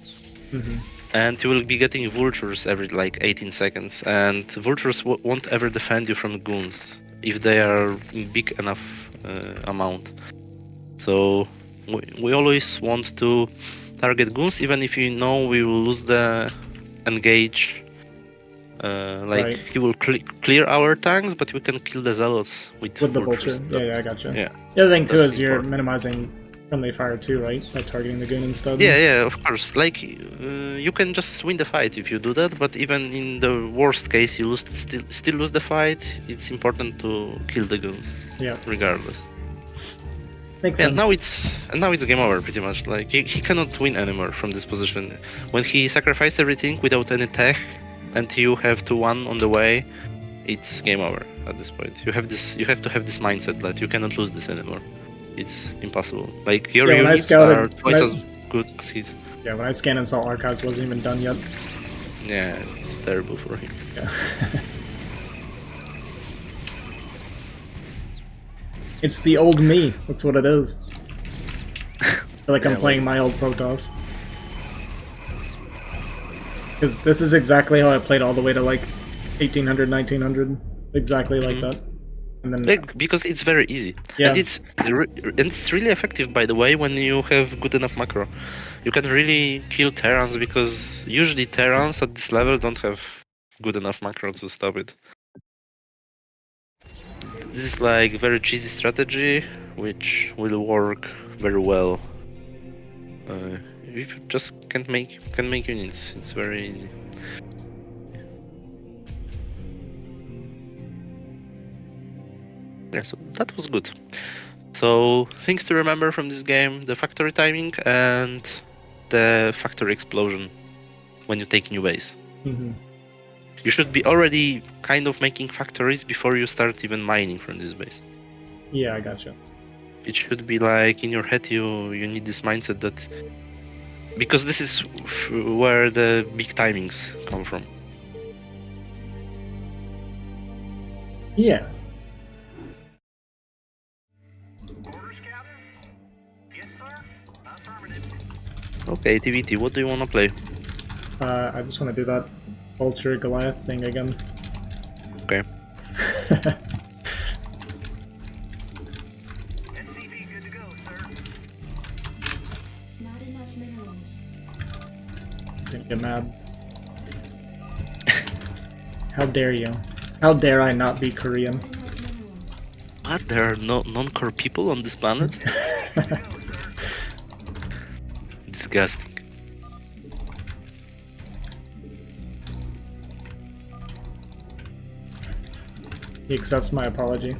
And you will be getting vultures every like 18 seconds, and vultures won't ever defend you from goons if they are in big enough amount. So we always want to target goons, even if we will lose the engage. He will clear our tanks, but we can kill the zealots with the vulture. Yeah, I gotcha. Yeah. The other thing too is you're minimizing friendly fire too, right? By targeting the goon instead. Yeah, of course. Like, you can just win the fight if you do that, but even in the worst case, you still lose the fight. It's important to kill the goons. Yeah. Regardless. Makes sense. And now it's game over pretty much. Like, he cannot win anymore from this position. When he sacrificed everything without any tech, and you have 2-1 on the way, it's game over at this point. You have to have this mindset that you cannot lose this anymore. It's impossible. Like your units are twice as good as his. Yeah, when I scanned and saw Archives wasn't even done yet. Yeah, it's terrible for him. Yeah. It's the old me. That's what it is. I feel like I'm playing my old Protoss. Because this is exactly how I played all the way to like 1800, 1900. Exactly like that. And then because it's very easy. Yeah. And it's really effective, by the way, when you have good enough macro. You can really kill Terrans, because usually Terrans at this level don't have good enough macro to stop it. This is like very cheesy strategy, which will work very well. If you just can make units, it's very easy. Yeah, so that was good. So things to remember from this game: the factory timing and the factory explosion when you take new base. You should be already kind of making factories before you start even mining from this base. Yeah, I gotcha. It should be like in your head, you need this mindset that, because this is where the big timings come from. Yeah. Okay, TVT, what do you want to play? I just want to do that Ultra Goliath thing again. Okay. Not enough minerals. He's gonna get mad. How dare you? How dare I not be Korean? Not enough minerals. What? There are no non-core people on this planet? Disgusting. He accepts my apology.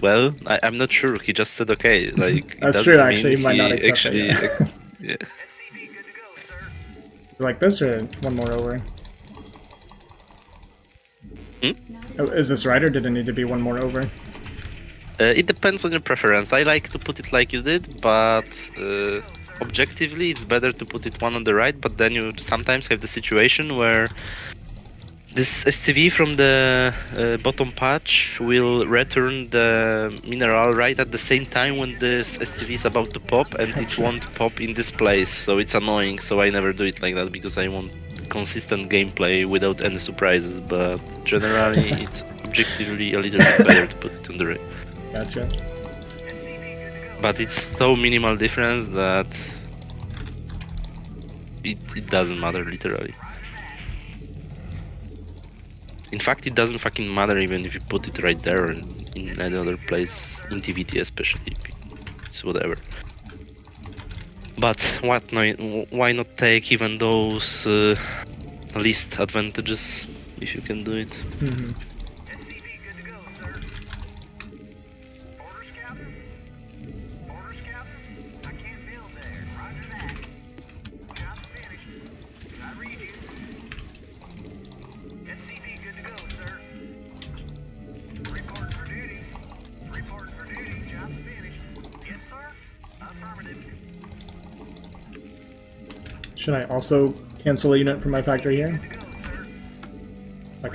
Well, I'm not sure. He just said okay. Like That's it true. doesn't Actually, mean he might not accept actually, it. yeah. Like this or one more over? Oh, is this right, or did it need to be one more over? It depends on your preference. I like to put it like you did, but objectively it's better to put it one on the right, but then you sometimes have the situation where this STV from the bottom patch will return the mineral right at the same time when this STV is about to pop, and it won't pop in this place, so it's annoying. So I never do it like that, because I want consistent gameplay without any surprises, but generally it's objectively a little bit better to put it on the right. Gotcha. But it's so minimal difference that it doesn't matter, literally. In fact, it doesn't fucking matter even if you put it right there or in any other place, in TVT especially. It's whatever. But why not take even those least advantages if you can do it? Should I also cancel a unit from my factory here?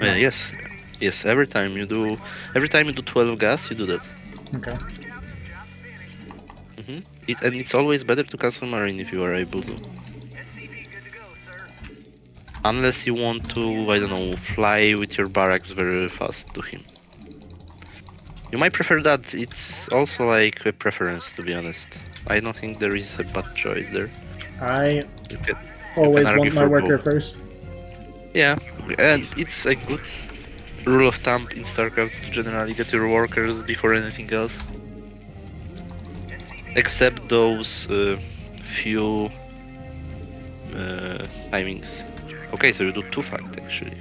Yes. Yes, every time you do 12 gas, you do that. Okay. And it's always better to cancel marine if you are able to. Unless you want to, I don't know, fly with your barracks very fast to him. You might prefer that. It's also like a preference, to be honest. I don't think there is a bad choice there. I always want my worker first. Yeah, and it's a good rule of thumb in StarCraft to generally get your workers before anything else. Except those few timings. Okay, so you do 2 fact actually.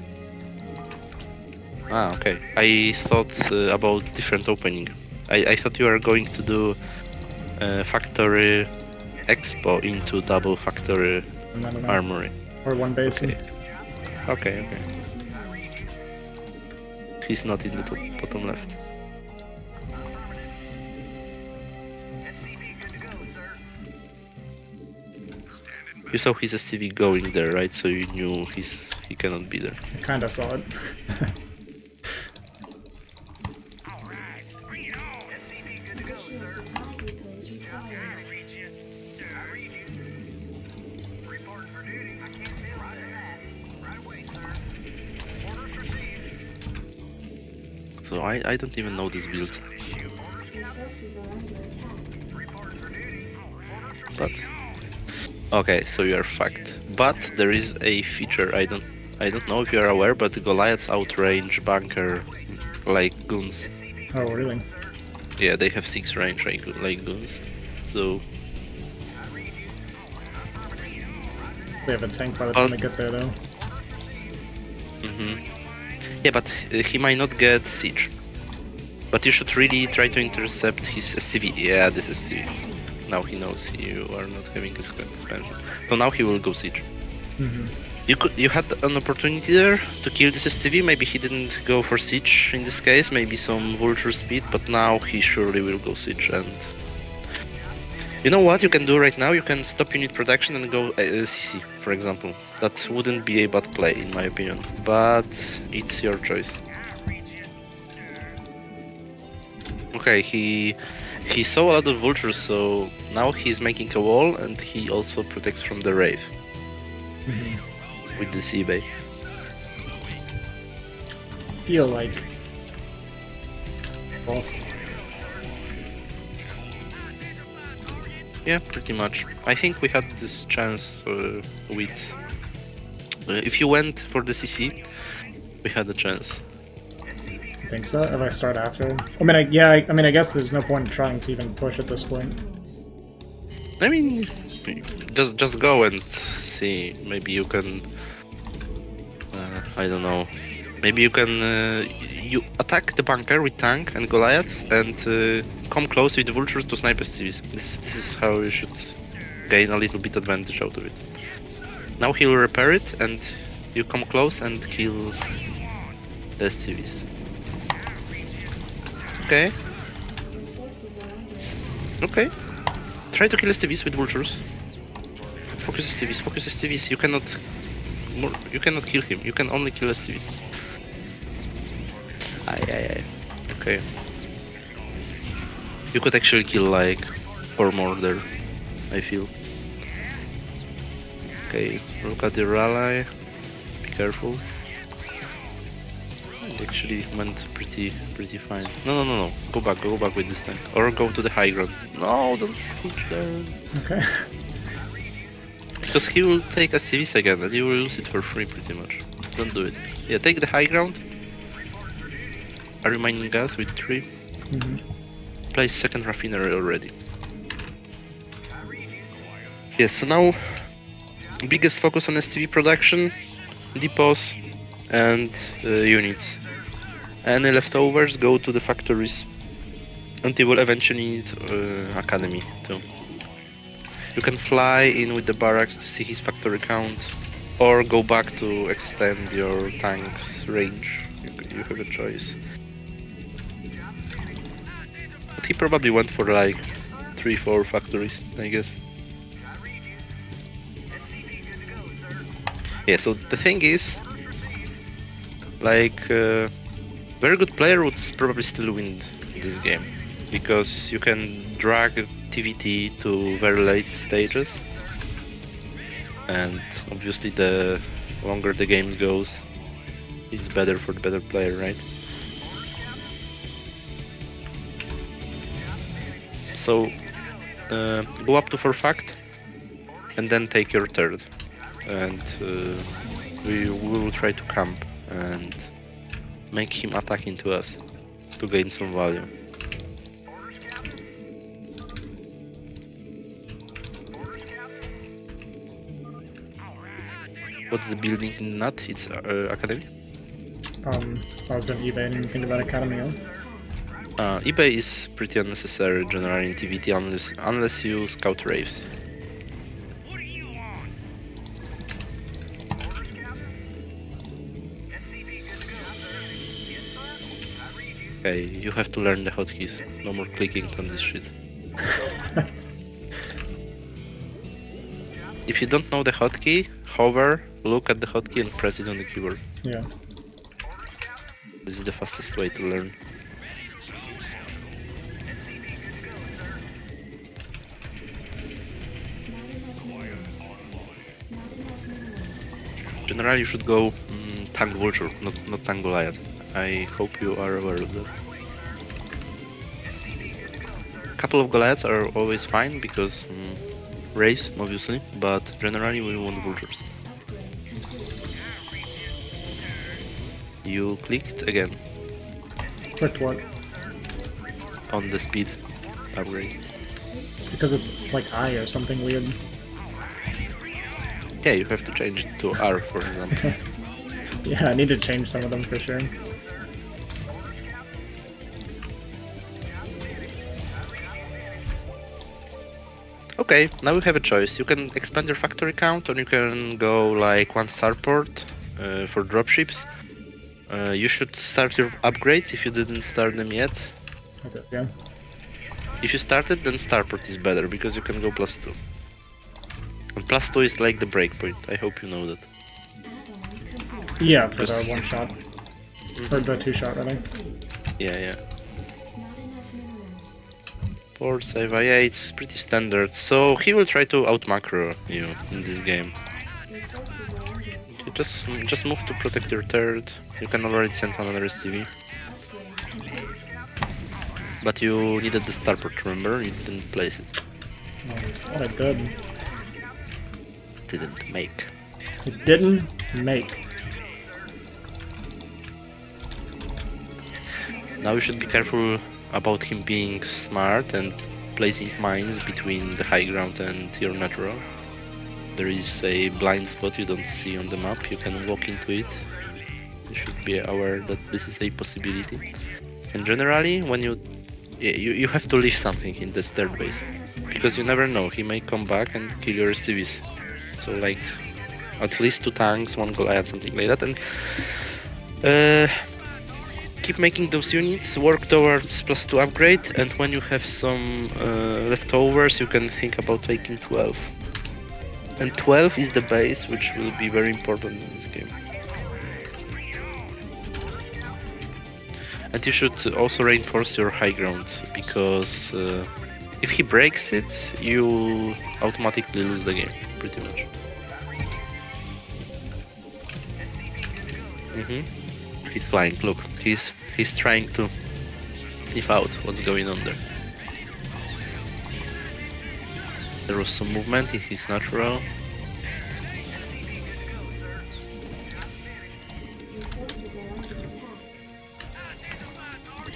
Okay. I thought about different opening. I thought you were going to do factory expo into double factory I don't know. armory. Or one basin. Okay. He's not in the bottom left. You saw his STV going there, right? So you knew he cannot be there. I kinda saw it. Additional supply depots required. So I don't even know this build. Your forces are under attack. But okay, so you are fucked. But there is a feature I don't know if you are aware, but Goliaths outrange bunker like goons. Oh, really? Yeah, they have 6 range like goons. So They have a tank by the time they get there, though. yeah, but he might not get siege. But you should really try to intercept his SCV. Yeah, this is SCV. Now he knows you are not having a expansion. So now he will go siege. You had an opportunity there to kill this STV. Maybe he didn't go for siege in this case. Maybe some vulture speed, but now he surely will go siege. And you know what you can do right now? You can stop unit production and go CC, for example. That wouldn't be a bad play in my opinion, but it's your choice. Okay, he saw a lot of vultures, so now he's making a wall and he also protects from the rave with the sea bay. Feel like lost. Yeah, pretty much. I think we had this chance with... if you went for the CC, we had a chance. I think so. If I start after, I mean, I guess there's no point in trying to even push at this point. I mean, just go and see. Maybe you can. I don't know. Maybe you can you attack the bunker with tank and Goliaths and come close with the vultures to snipe SCVs. This is how you should gain a little bit advantage out of it. Now he'll repair it and you come close and kill the SCVs. Okay. Okay. Try to kill STVs with vultures. Focus STVs. You cannot kill him. You can only kill STVs. Aye. Okay. You could actually kill like 4 more there, I feel. Okay, look at your ally. Be careful. It actually went pretty fine. No. Go back with this tank. Or go to the high ground. No, don't switch there. Okay. Because he will take a CVs again and you will lose it for free pretty much. Don't do it. Yeah, take the high ground. Are you mining gas with 3? Place second raffinery already. Yes, so now biggest focus on STV production, depots and units. Any leftovers go to the factories and they will eventually need academy too. You can fly in with the barracks to see his factory count or go back to extend your tank's range. You have a choice. But he probably went for like 3-4 factories, I guess. Yeah, so the thing is, like, very good player would probably still win this game, because you can drag TVT to very late stages, and obviously the longer the game goes, it's better for the better player, right? So, go up to 4 fact, and then take your third. And we will try to camp and make him attack into us to gain some value. What's the building in NAT? It's academy? I was doing eBay, I didn't even think about Academy. eBay is pretty unnecessary generally in TVT unless you scout raves. Okay, you have to learn the hotkeys. No more clicking on this shit. If you don't know the hotkey, hover, look at the hotkey and press it on the keyboard. Yeah. This is the fastest way to learn. Generally, you should go tank vulture, not tank Goliath. I hope you are aware of that. Couple of Goliaths are always fine because race, obviously, but generally we want vultures. You clicked again Clicked what? on the speed upgrade. It's because it's like I or something weird. Yeah, you have to change it to R, for example. Yeah, I need to change some of them for sure. Okay, now you have a choice. You can expand your factory count, or you can go like 1 starport for dropships. You should start your upgrades if you didn't start them yet. Okay, yeah. If you started, then starport is better because you can go +2. And +2 is like the breakpoint. I hope you know that. Yeah, for Yes. the one shot. Or the two shot, rather. Yeah. Port save, yeah, it's pretty standard. So he will try to out macro you in this game. You just move to protect your third. You can already send another STV. But you needed the starport, remember? You didn't place it. Oh, what I did. Didn't make. It didn't make. Now you should be careful about him being smart and placing mines between the high ground and your natural. There is a blind spot you don't see on the map, you can walk into it. You should be aware that this is a possibility. And generally, when you have to leave something in this third base, because you never know, he may come back and kill your SCVs. So like, at least 2 tanks, 1 Goliath, something like that, and keep making those units, work towards +2 upgrade, and when you have some leftovers, you can think about taking 12. And 12 is the base, which will be very important in this game. And you should also reinforce your high ground, because if he breaks it, you automatically lose the game, pretty much. He's flying, look, he's trying to sniff out what's going on there. There was some movement in his natural.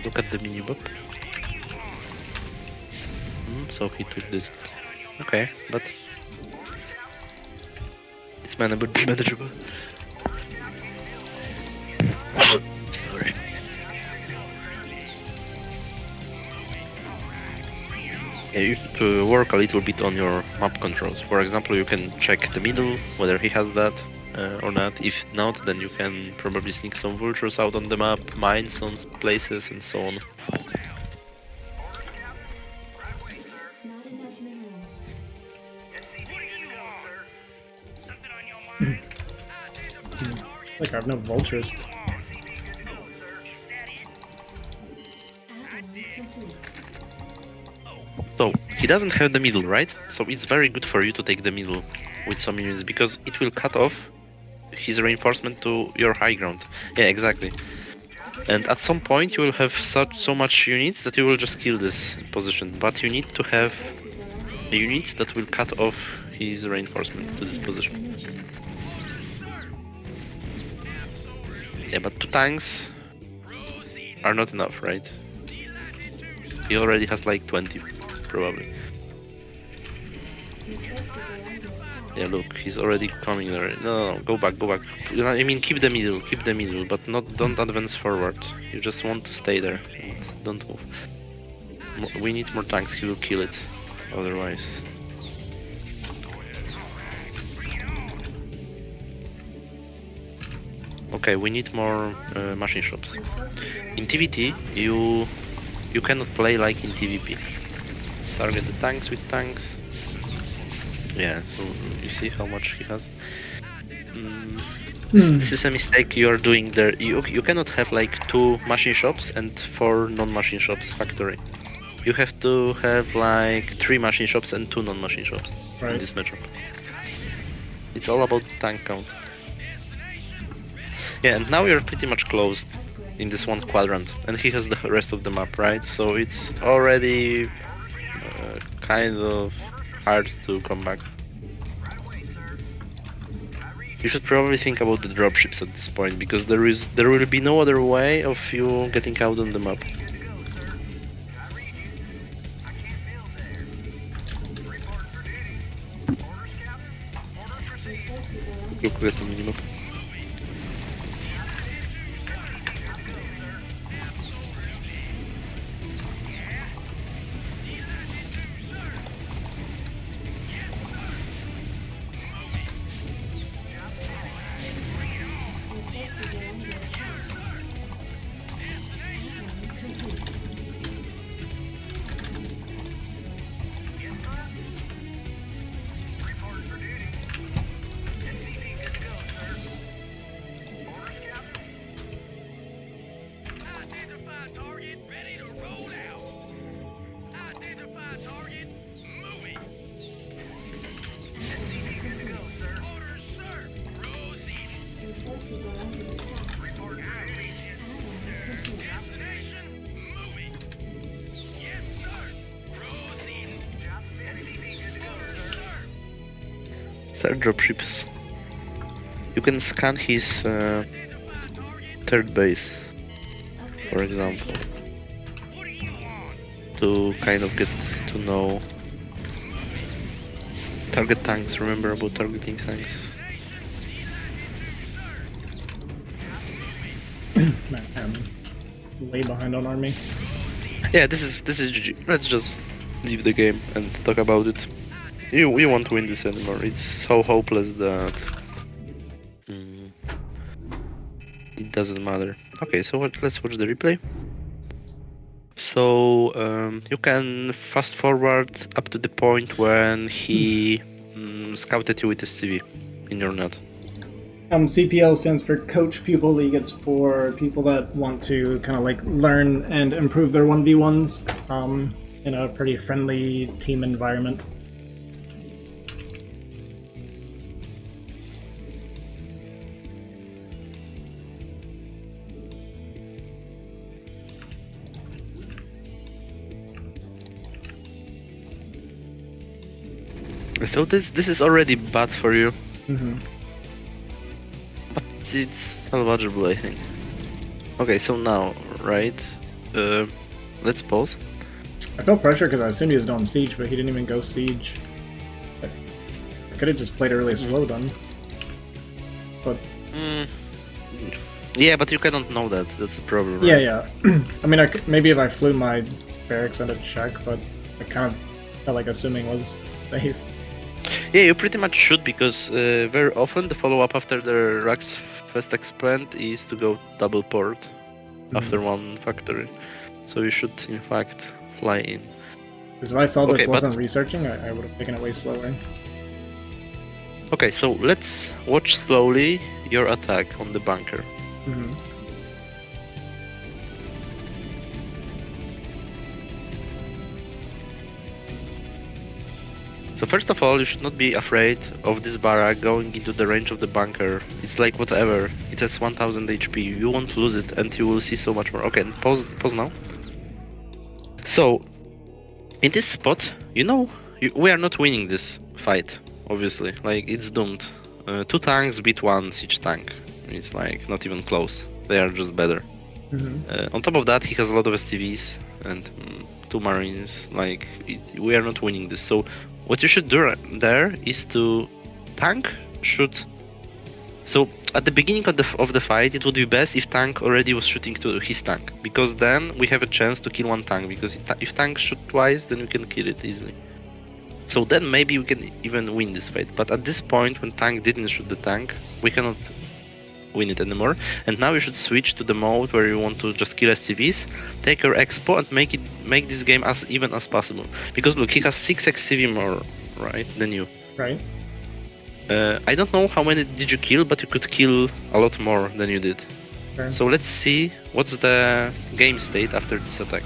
Look at the mini-bop. So he took this. Okay, but it's manageable. Sorry. Yeah, you have to work a little bit on your map controls. For example, you can check the middle, whether he has that or not. If not, then you can probably sneak some vultures out on the map, mine some places, and so on. Not enough minerals. Like I have no vultures. Add-on complete. So, he doesn't have the middle, right? So it's very good for you to take the middle with some units, because it will cut off his reinforcement to your high ground. Yeah, exactly. And at some point you will have so much units that you will just kill this position. But you need to have units that will cut off his reinforcement to this position. Yeah, but 2 tanks are not enough, right? He already has like 20, probably. Your forces are under attack. Yeah, look, he's already coming there. No, go back, go back. I mean, keep the middle, but don't advance forward. You just want to stay there and don't move. We need more tanks. He will kill it, otherwise. Okay, we need more machine shops. In TVT, you cannot play like in TVP. Target the tanks with tanks. Yeah, so you see how much he has. This is a mistake you are doing there. You cannot have like 2 machine shops and 4 non-machine shops factory. You have to have like 3 machine shops and 2 non-machine shops in this matchup. It's all about tank count. Yeah, and now you're pretty much closed in this one quadrant, and he has the rest of the map, right? So it's already kind of hard to come back. You should probably think about the dropships at this point, because there will be no other way of you getting out on the map. Look at the minimap. Third dropships. You can scan his third base, for example, to kind of get to know target tanks. Remember about targeting tanks. I'm way behind on army. Yeah, this is GG. Let's just leave the game and talk about it. You won't win this anymore. It's so hopeless that it doesn't matter. Okay, so let's watch the replay. So you can fast forward up to the point when he scouted you with STV in your net. CPL stands for Coach Pupil League. It's for people that want to kind of like learn and improve their 1v1s in a pretty friendly team environment. So this is already bad for you. Mm-hmm. But it's salvageable, I think. Okay, so now, right? Let's pause. I felt pressure because I assumed he was going siege, but he didn't even go siege. I could have just played it really slow then. But yeah, but you cannot know that. That's the problem. Right? Yeah. I mean, maybe if I flew my barracks at a check, but I kind of felt like assuming was safe. Yeah, you pretty much should, because very often the follow-up after the Rax first expand is to go double port after one factory. So you should, in fact, fly in. Because if I saw this wasn't researching, I would have taken it way slower. Okay, so let's watch slowly your attack on the bunker. Mm-hmm. So first of all, you should not be afraid of this barrack going into the range of the bunker. It's like whatever. It has 1000 HP. You won't lose it, and you will see so much more. Okay, pause now. So, in this spot, we are not winning this fight, obviously. Like, it's doomed. 2 tanks beat 1 siege tank. It's like not even close. They are just better. Mm-hmm. On top of that, he has a lot of STVs and 2 marines. Like, we are not winning this. So what you should do there is to tank should. So at the beginning of the fight, it would be best if tank already was shooting to his tank, because then we have a chance to kill one tank. Because if tank shoot twice, then we can kill it easily. So then maybe we can even win this fight. But at this point, when tank didn't shoot the tank, we cannot win it anymore. And now you should switch to the mode where you want to just kill SCVs, take your expo and make this game as even as possible. Because look, he has 6 XCV more, right, than you. Right. I don't know how many did you kill, but you could kill a lot more than you did. Okay. So let's see what's the game state after this attack.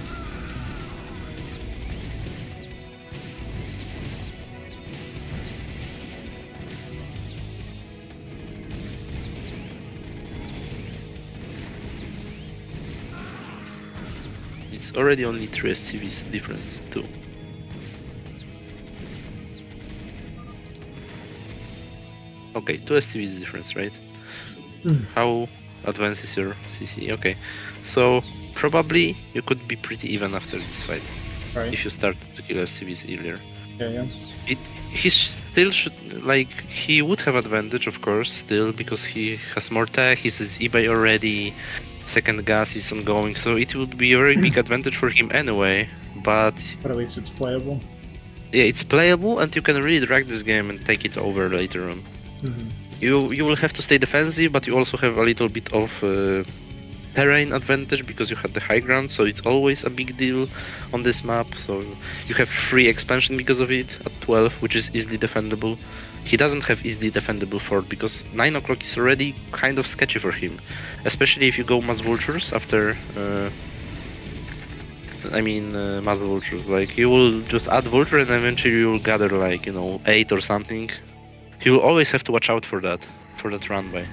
It's already only 3 SCVs difference too. Okay, 2 SCVs difference, right? How advanced is your CC? Okay, so probably you could be pretty even after this fight. Right. If you start to kill SCVs earlier. Yeah. He still should, like, he would have advantage, of course, still, because he has more tech, he's his eBay already, second gas is ongoing, so it would be a very big advantage for him anyway, but at least it's playable. yeah, it's playable and you can really drag this game and take it over later on. Mm-hmm. You will have to stay defensive, but you also have a little bit of terrain advantage because you had the high ground, so it's always a big deal on this map. So you have free expansion because of it at 12, which is easily defendable. He doesn't have easily defendable fort because 9 o'clock is already kind of sketchy for him, especially if you go mass vultures after. Mass vultures. Like you will just add vulture and eventually you will gather 8 or something. You will always have to watch out for that run by.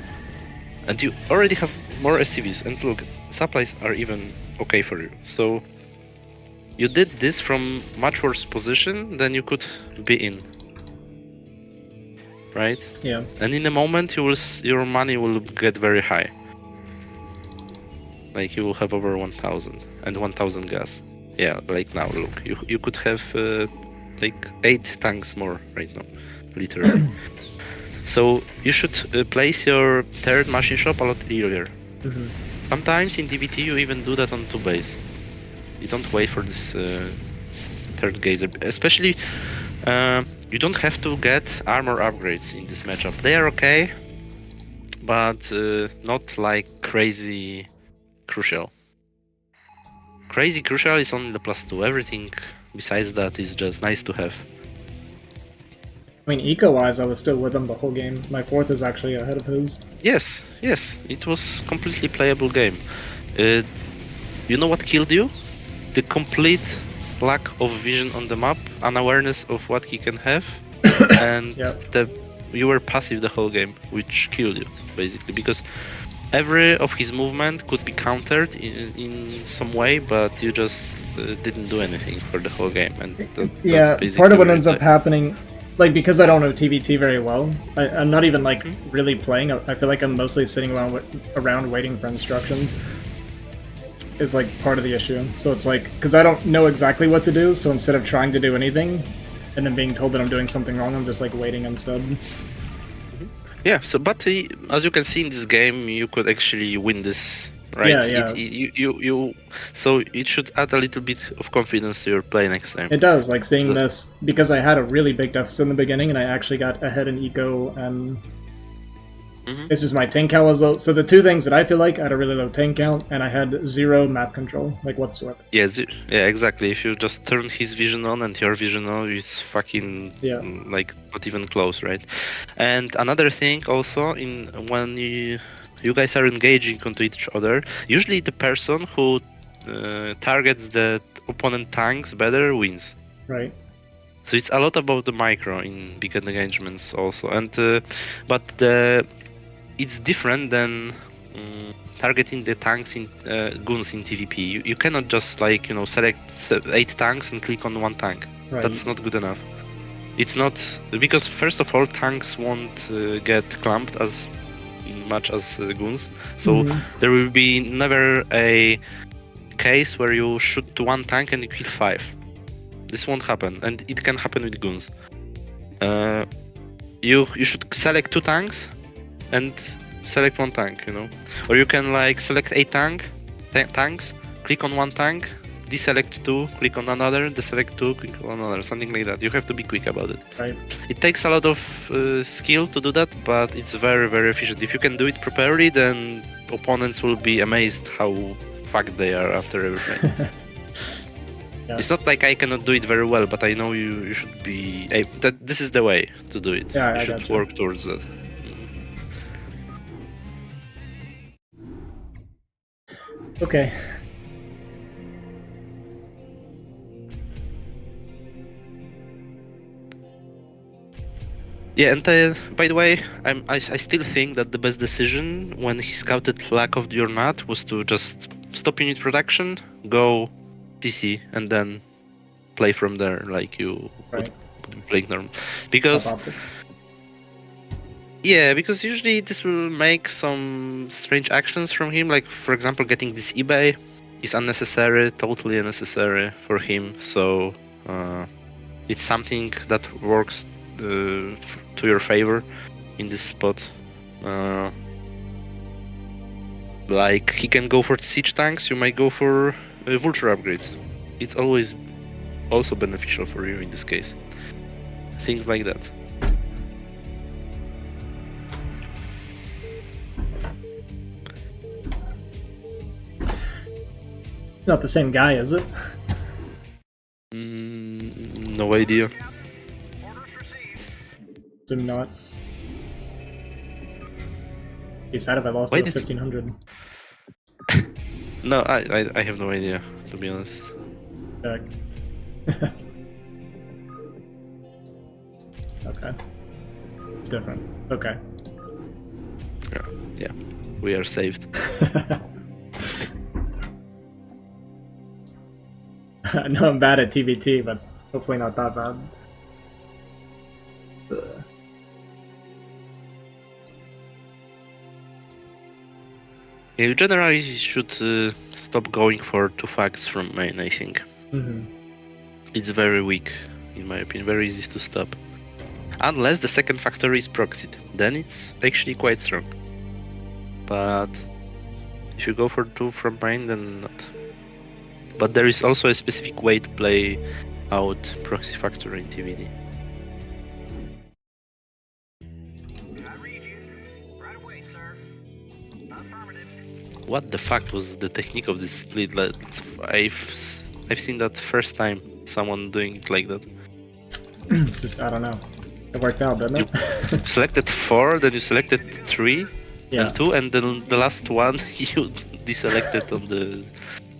And you already have more SCVs, and look, supplies are even okay for you. So you did this from much worse position than you could be in, right? Yeah. And in a moment, your money will get very high. Like you will have over 1,000 and 1,000 gas. Yeah, like now, look, you could have 8 tanks more right now, literally. So you should place your third machine shop a lot earlier. Mm-hmm. Sometimes in DBT you even do that on 2 base. You don't wait for this third gazer. Especially, you don't have to get armor upgrades in this matchup. They are okay, but not like crazy crucial. Crazy crucial is only the +2. Everything besides that is just nice to have. I mean, eco-wise, I was still with him the whole game. My 4th is actually ahead of his. Yes, it was completely playable game. You know what killed you? The complete lack of vision on the map, unawareness of what he can have, and you were passive the whole game, which killed you, basically, because every of his movement could be countered in some way, but you just didn't do anything for the whole game. And that's basically part of what ends up happening, like, because I don't know TVT very well, I'm not even, like, really playing. I feel like I'm mostly sitting around waiting for instructions. Is, like, part of the issue. So it's like, because I don't know exactly what to do, so instead of trying to do anything, and then being told that I'm doing something wrong, I'm just, like, waiting instead. Yeah, so, but as you can see in this game, you could actually win this, right? Yeah. So it should add a little bit of confidence to your play next time. It does, like seeing this, because I had a really big deficit in the beginning, and I actually got ahead in eco, and it's just my tank count was low. So the 2 things that I feel like, I had a really low tank count, and I had 0 map control, like whatsoever. Yeah, exactly. If you just turn his vision on and your vision on, it's fucking like not even close, right? And another thing also, when you guys are engaging onto each other, usually the person who targets the opponent tanks better wins. Right. So it's a lot about the micro in big engagements also, and it's different than targeting the tanks in goons in TVP. You cannot just select 8 tanks and click on 1 tank. Right. That's not good enough. It's not, because first of all, tanks won't get clamped as much as goons, so there will be never a case where you shoot to 1 tank and you kill 5. This won't happen, and it can happen with goons. you should select 2 tanks and select 1 tank, you know. Or you can like select 8 tanks, click on 1 tank, deselect 2, click on another, deselect 2, click on another, something like that. You have to be quick about it. Right. It takes a lot of skill to do that, but it's very, very efficient. If you can do it properly, then opponents will be amazed how fucked they are after every fight. Yeah. It's not like I cannot do it very well, but I know you should be. This is the way to do it. Yeah, you I should gotcha. work towards that. Okay. Yeah, and by the way, I still think that the best decision when he scouted lack of your nut was to just stop unit production, go TC, and then play from there like you would be playing normal. Because because usually this will make some strange actions from him, like for example getting this eBay is unnecessary, totally unnecessary for him, so it's something that works to your favor in this spot. Like he can go for siege tanks, you might go for vulture upgrades. It's always also beneficial for you in this case. Things like that. Not the same guy, is it? No idea. Assume not. Be sad if I lost to 1500. No, I have no idea, to be honest. Check. Okay. It's different. Okay. Yeah. We are saved. I know I'm bad at TBT, but hopefully not that bad. Yeah, you generally should stop going for 2 facts from main, I think. It's very weak, in my opinion, very easy to stop. Unless the second factory is proxied, then it's actually quite strong. But if you go for 2 from main, then not. But there is also a specific way to play out proxy factory in TVD. What the fuck was the technique of this split? Like, I've seen that first time someone doing it like that. It's just, I don't know. It worked out, didn't it? You selected 4, then you selected 3 Yeah. and 2, and then the last one you deselected on the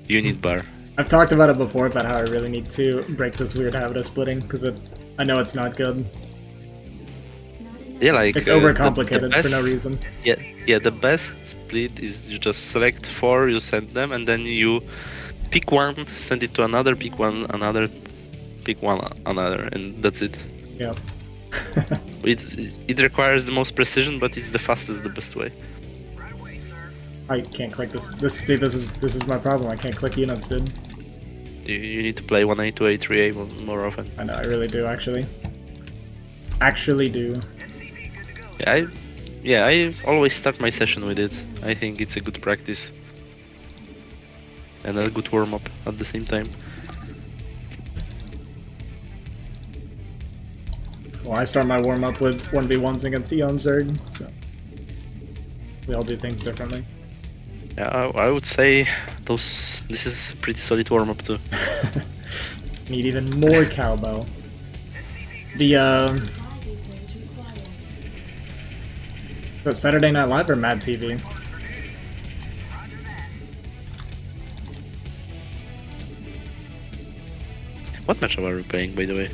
unit bar. I've talked about it before, about how I really need to break this weird habit of splitting, because I know it's not good. Yeah, like It's overcomplicated the best, for no reason. Yeah, the best split is you just select 4, you send them, and then you pick 1, send it to another, pick 1, another, pick 1, another, and that's it. Yeah. It requires the most precision, but it's the fastest, the best way. I can't click this. This is my problem. I can't click units, dude. You need to play 1A, 2A, 3A more often. I know, I really do, actually. Actually do. Yeah, I always start my session with it. I think it's a good practice. And a good warm-up at the same time. Well, I start my warm-up with 1v1s against Eon Zerg, so... We all do things differently. Yeah, I would say this is a pretty solid warm-up too. Need even more cowbell. The Saturday Night Live or Mad TV? What matchup are we playing, by the way?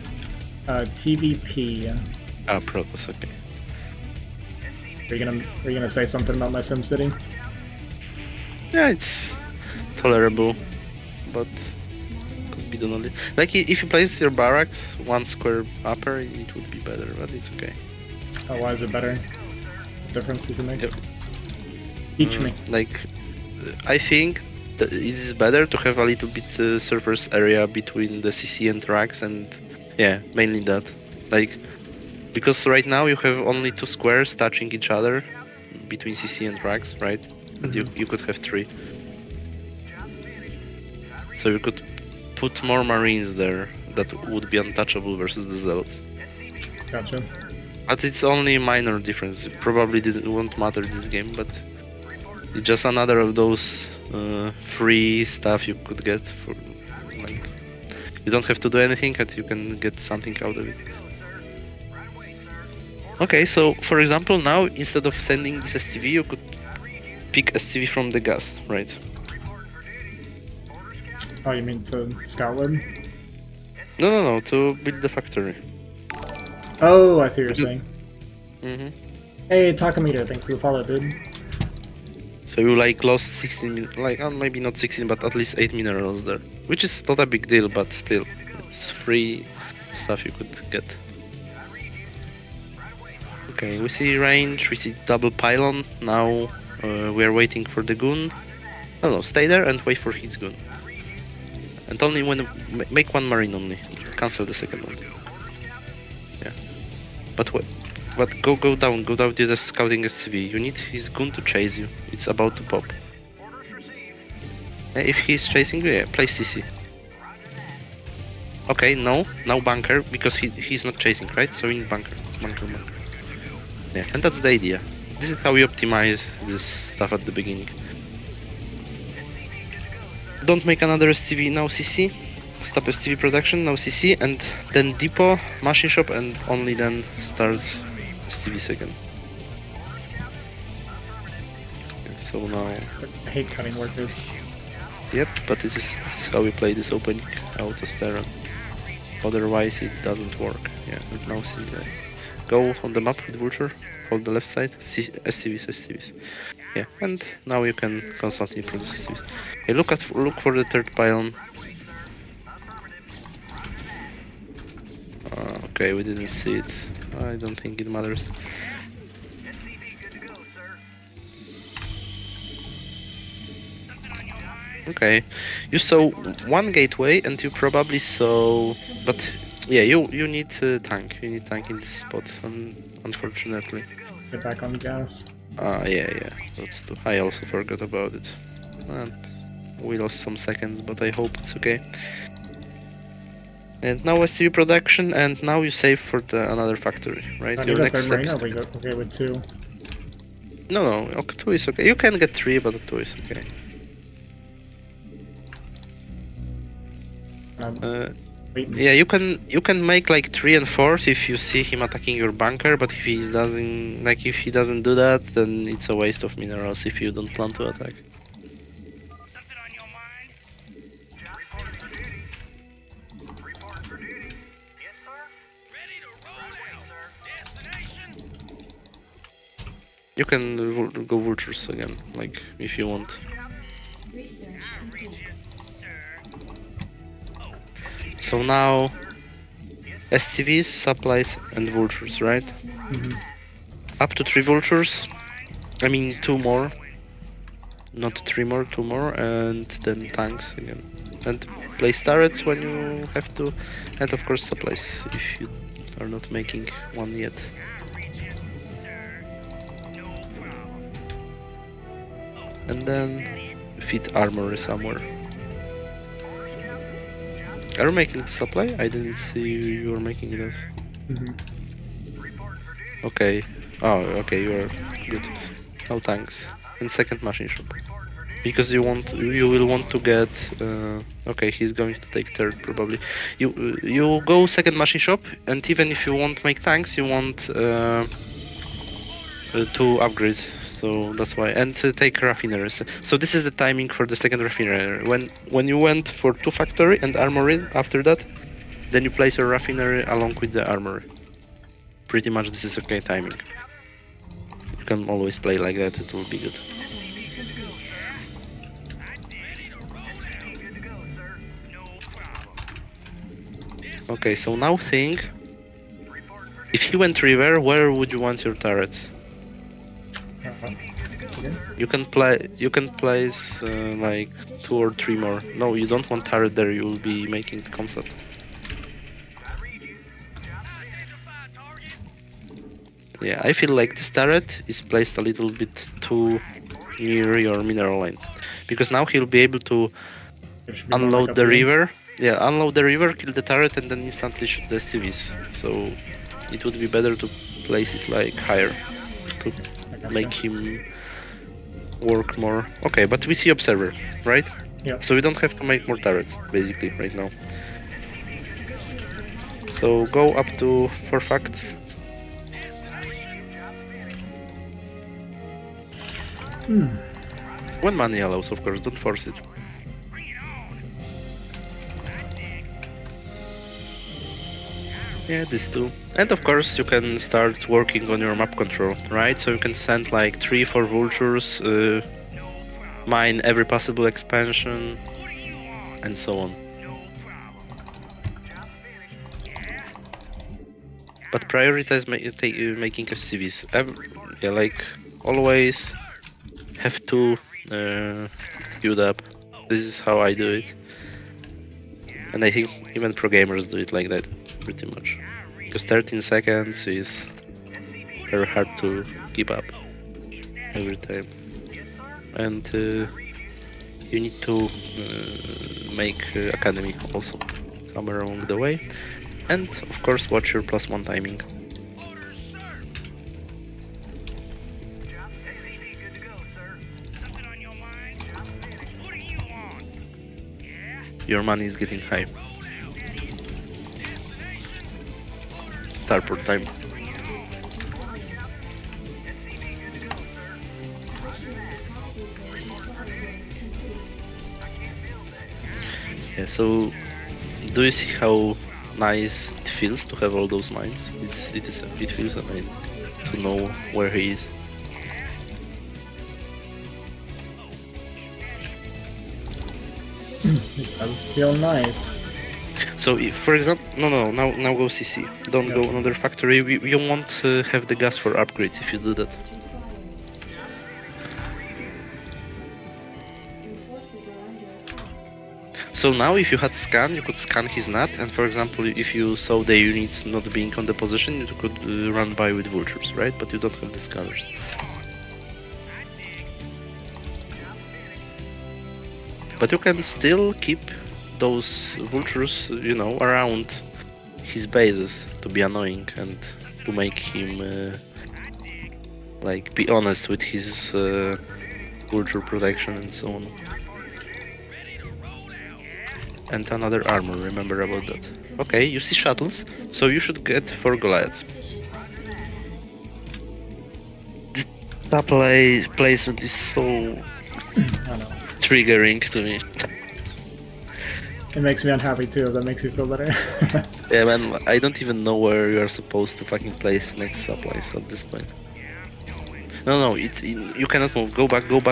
TVP. Ah, Protoss, okay. Are you gonna say something about my SimCity? Yeah, it's tolerable, but could be done only. Like if you place your barracks 1 square upper, it would be better, but it's okay. Oh, why is it better? What difference does it make? Yep. Teach me. Like, I think that it is better to have a little bit surface area between the CC and tracks, and yeah, mainly that. Like, Because right now you have only 2 squares touching each other between CC and tracks, right? And you could have 3. So you could put more marines there that would be untouchable versus the zealots. Gotcha. But it's only a minor difference. It probably won't matter this game, but it's just another of those free stuff you could get for, like, you don't have to do anything and you can get something out of it. Okay, so for example, now instead of sending this STV, you could pick STV from the gas, right? Oh, you mean to Scotland? No, to build the factory. Oh, I see what you're saying. Mm-hmm. Hey, Takameter, thanks for the follow, dude. So you like lost 16, like maybe not 16, but at least 8 minerals there, which is not a big deal, but still, it's free stuff you could get. Okay, we see range, we see double pylon. Now we are waiting for the goon. No, stay there and wait for his goon. And only when make 1 marine only. Cancel the second one. Yeah. But what? But go down to the scouting SCV. You need his goon to chase you. It's about to pop. If he's chasing you, yeah, play CC. Okay, no, now bunker, because he's not chasing, right? So in bunker. Yeah, and that's the idea. This is how we optimize this stuff at the beginning. Don't make another STV, now CC. Stop STV production, now CC, and then depot, machine shop, and only then start STV second. So now... I hate cutting workers. Yep, but this is how we play this opening out as Terran. Otherwise it doesn't work. Yeah, and now see that. Go on the map with Vulture, hold the left side, see STVs. Yeah, and now you can constantly produce STVs. Okay, look for the third pylon. Okay, we didn't see it. I don't think it matters. Okay, you saw 1 gateway and you probably saw, but yeah, you need tank. You need tank in this spot, unfortunately. Get back on the gas. Yeah, that's too. I also forgot about it. And we lost some seconds, but I hope it's okay. And now STV production, and now you save for another factory, right? I Your need a next third step marine, is or we go okay with 2? No, okay, 2 is okay. You can get 3, but 2 is okay. Yeah, you can make like 3 and 4 if you see him attacking your bunker, but if he doesn't do that, then it's a waste of minerals if you don't plan to attack. You can go vultures again, like if you want. Research complete. So now STVs, supplies, and vultures, right? Up to 3 vultures. I mean 2 more. Not 3 more, 2 more, and then tanks again. And place turrets when you have to, and of course supplies if you are not making 1 yet. And then fit armory somewhere. Are you making the supply? I didn't see you were making it. Okay. Oh, okay, you are good. Now tanks and second machine shop, because you will want to get. Okay, he's going to take third probably. You go second machine shop, and even if you won't make tanks, you want 2 upgrades. So that's why, and take raffineries. So this is the timing for the second raffinery. When you went for 2 factory and armory after that, then you place a raffinery along with the armory. Pretty much this is okay timing. You can always play like that, it will be good. Okay, so now think, if he went river, where would you want your turrets? You can place like 2 or 3 more. No, you don't want turret there, you will be making comsat. Yeah, I feel like this turret is placed a little bit too near your mineral line, because now he'll be able to It should be more like unload up the here. river. Yeah, unload the river, kill the turret, and then instantly shoot the civvies. So it would be better to place it like higher to I gotcha. make him work more. Okay, but we see observer, right? Yeah. So we don't have to make more turrets basically right now. So go up to 4 facts. When money allows, of course, don't force it. Yeah, this too. And of course you can start working on your map control, right? So you can send like 3-4 vultures, mine every possible expansion, and so on. But prioritize making a civis. Yeah, like always have to queued up. This is how I do it. And I think even pro gamers do it like that, pretty much. Because 13 seconds is very hard to keep up every time. And you need to make academy also come along the way. And of course watch your +1 timing. Your money is getting high. Starport time. Yeah, so do you see how nice it feels to have all those mines? It feels amazing to know where he is. It does feel nice. So, if, for example, now go CC. Don't go another factory. You won't have the gas for upgrades if you do that. So now, if you had scan, you could scan his nut, and for example, if you saw the units not being on the position, you could run by with vultures, right? But you don't have the scanners. But you can still keep those vultures, you know, around his bases to be annoying and to make him like be honest with his vulture protection and so on. And another armor, remember about that. Okay, you see shuttles, so you should get 4 Goliaths. That placement is so triggering to me. It makes me unhappy too, if that makes you feel better. Yeah, man, I don't even know where you are supposed to fucking place next supplies at this point. No, you cannot move. Go back. Don't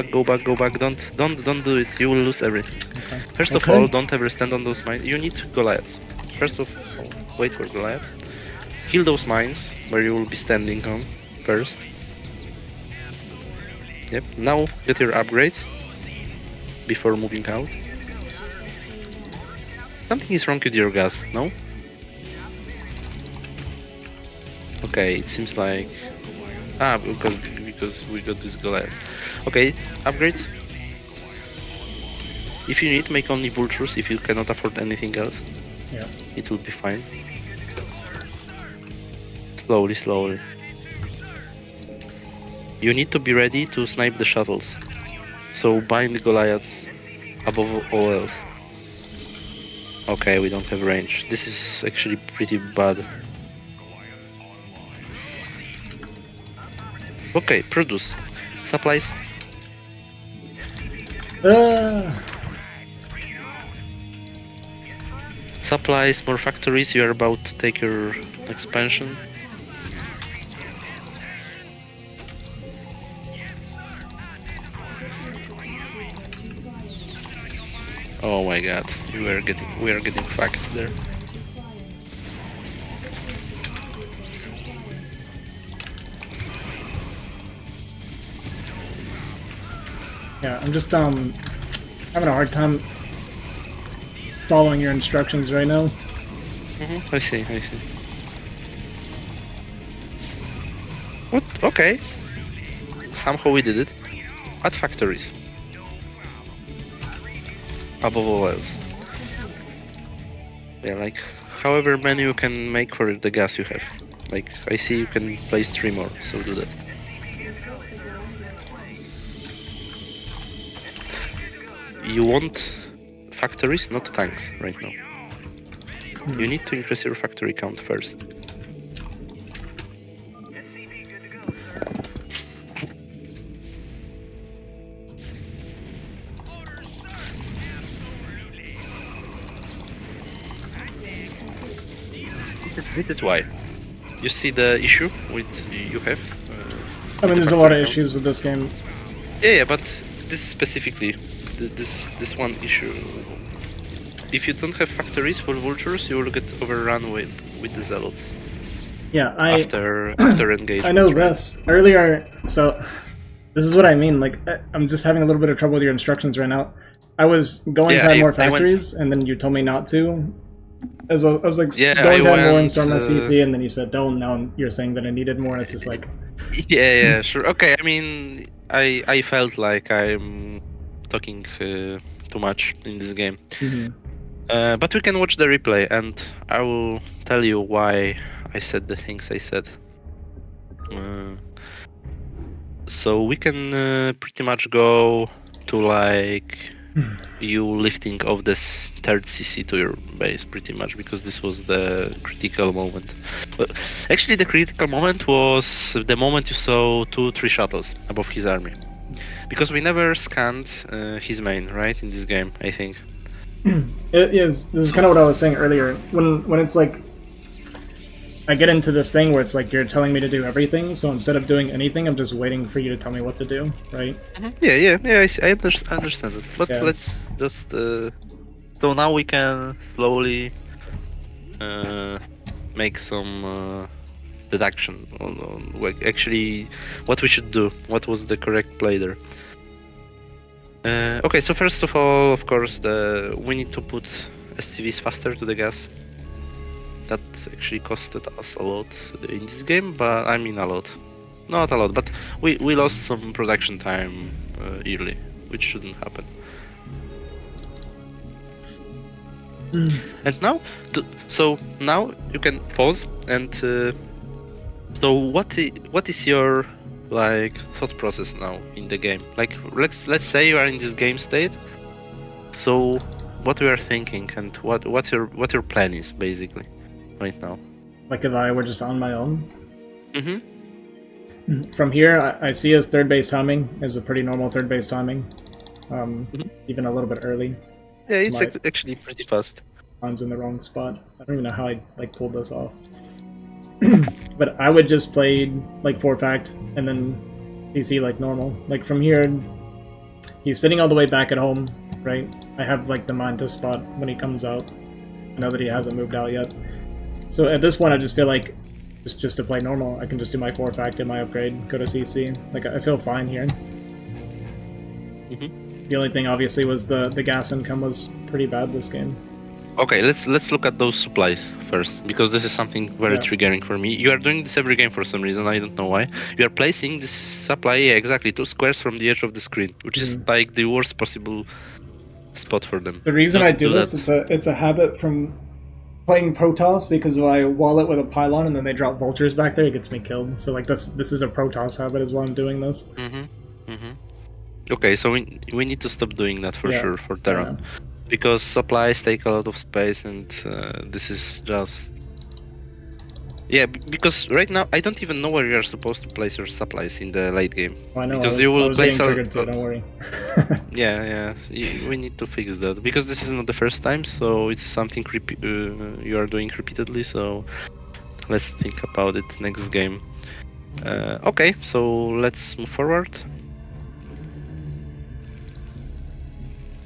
do it. You will lose everything. Okay. First of all, don't ever stand on those mines. You need Goliaths. First of all, wait for Goliaths. Kill those mines where you will be standing on first. Yep. Now get your upgrades before moving out. Something is wrong with your gas, no? Okay, it seems like... because we got these Goliaths. Okay, upgrades. If you need, make only vultures if you cannot afford anything else. Yeah. It will be fine. Slowly. You need to be ready to snipe the shuttles. So bind the Goliaths above all else. Okay, we don't have range. This is actually pretty bad. Okay, produce. Supplies. Supplies, more factories. You are about to take your expansion. Oh my god, we are getting fucked there. Yeah, I'm just having a hard time following your instructions right now. I see. What? Okay. Somehow we did it. At factories. Above all else. Yeah, like however many you can make for the gas you have. Like I see you can place 3 more, so do that. Your forces are under attack. You want factories, not tanks right now. You need to increase your factory count first. This is why. You see the issue with you have? I mean, there's a lot of issues with this game. Yeah, but this specifically, this one issue. If you don't have factories for vultures, you will get overrun with the zealots. Yeah, after engagement. I know this earlier. So this is what I mean. Like I'm just having a little bit of trouble with your instructions right now. I was going to have more factories, and then you told me not to. As I was like, going to have more and start my CC, and then you said don't. Now you're saying that I needed more. And it's just like. Yeah, sure. Okay, I mean, I felt like I'm talking too much in this game. But we can watch the replay, and I will tell you why I said the things I said. So we can pretty much go to like you lifting of this third CC to your base, pretty much, because this was the critical moment. Well, actually, the critical moment was the moment you saw 2-3 shuttles above his army, because we never scanned his main, right, in this game, I think. It is. This is kind of what I was saying earlier. When it's like, I get into this thing where it's like you're telling me to do everything, so instead of doing anything, I'm just waiting for you to tell me what to do, right? Yeah. I understand it. But let's just. So now we can slowly make some deduction on actually what we should do. What was the correct play there? Okay, so first of all, of course, we need to put SCVs faster to the gas. That actually costed us a lot in this game, but I mean a lot. Not a lot, but we lost some production time early, which shouldn't happen. And now, so now you can pause and so what is your like thought process now in the game? Like let's say you are in this game state. So what we are thinking and what your plan is basically right now? Like if I were just on my own. From here, I see as third base timing is a pretty normal third base timing, even a little bit early. Yeah, it's actually pretty fast. Mine's in the wrong spot. I don't even know how I like pulled this off. But I would just play like 4-fact and then CC like normal. Like from here, he's sitting all the way back at home, right? I have like the mind to spot when he comes out. I know that he hasn't moved out yet. So at this point, I just feel like just to play normal, I can just do my 4-fact and my upgrade, go to CC. Like I feel fine here. The only thing obviously was the gas income was pretty bad this game. Okay, let's look at those supplies first, because this is something very triggering for me. You are doing this every game for some reason, I don't know why. You are placing this supply, exactly, 2 squares from the edge of the screen, which is like the worst possible spot for them. The reason I do this, it's a habit from playing Protoss, because if I wall it with a pylon and then they drop vultures back there, it gets me killed. So like this is a Protoss habit is why I'm doing this. Okay, so we need to stop doing that for sure for Terran. Because supplies take a lot of space, and this is just... Yeah, because right now I don't even know where you are supposed to place your supplies in the late game. Oh, I know, because you will place triggered too, don't worry. We need to fix that, because this is not the first time, so it's something you are doing repeatedly, so let's think about it next game. Okay, so let's move forward.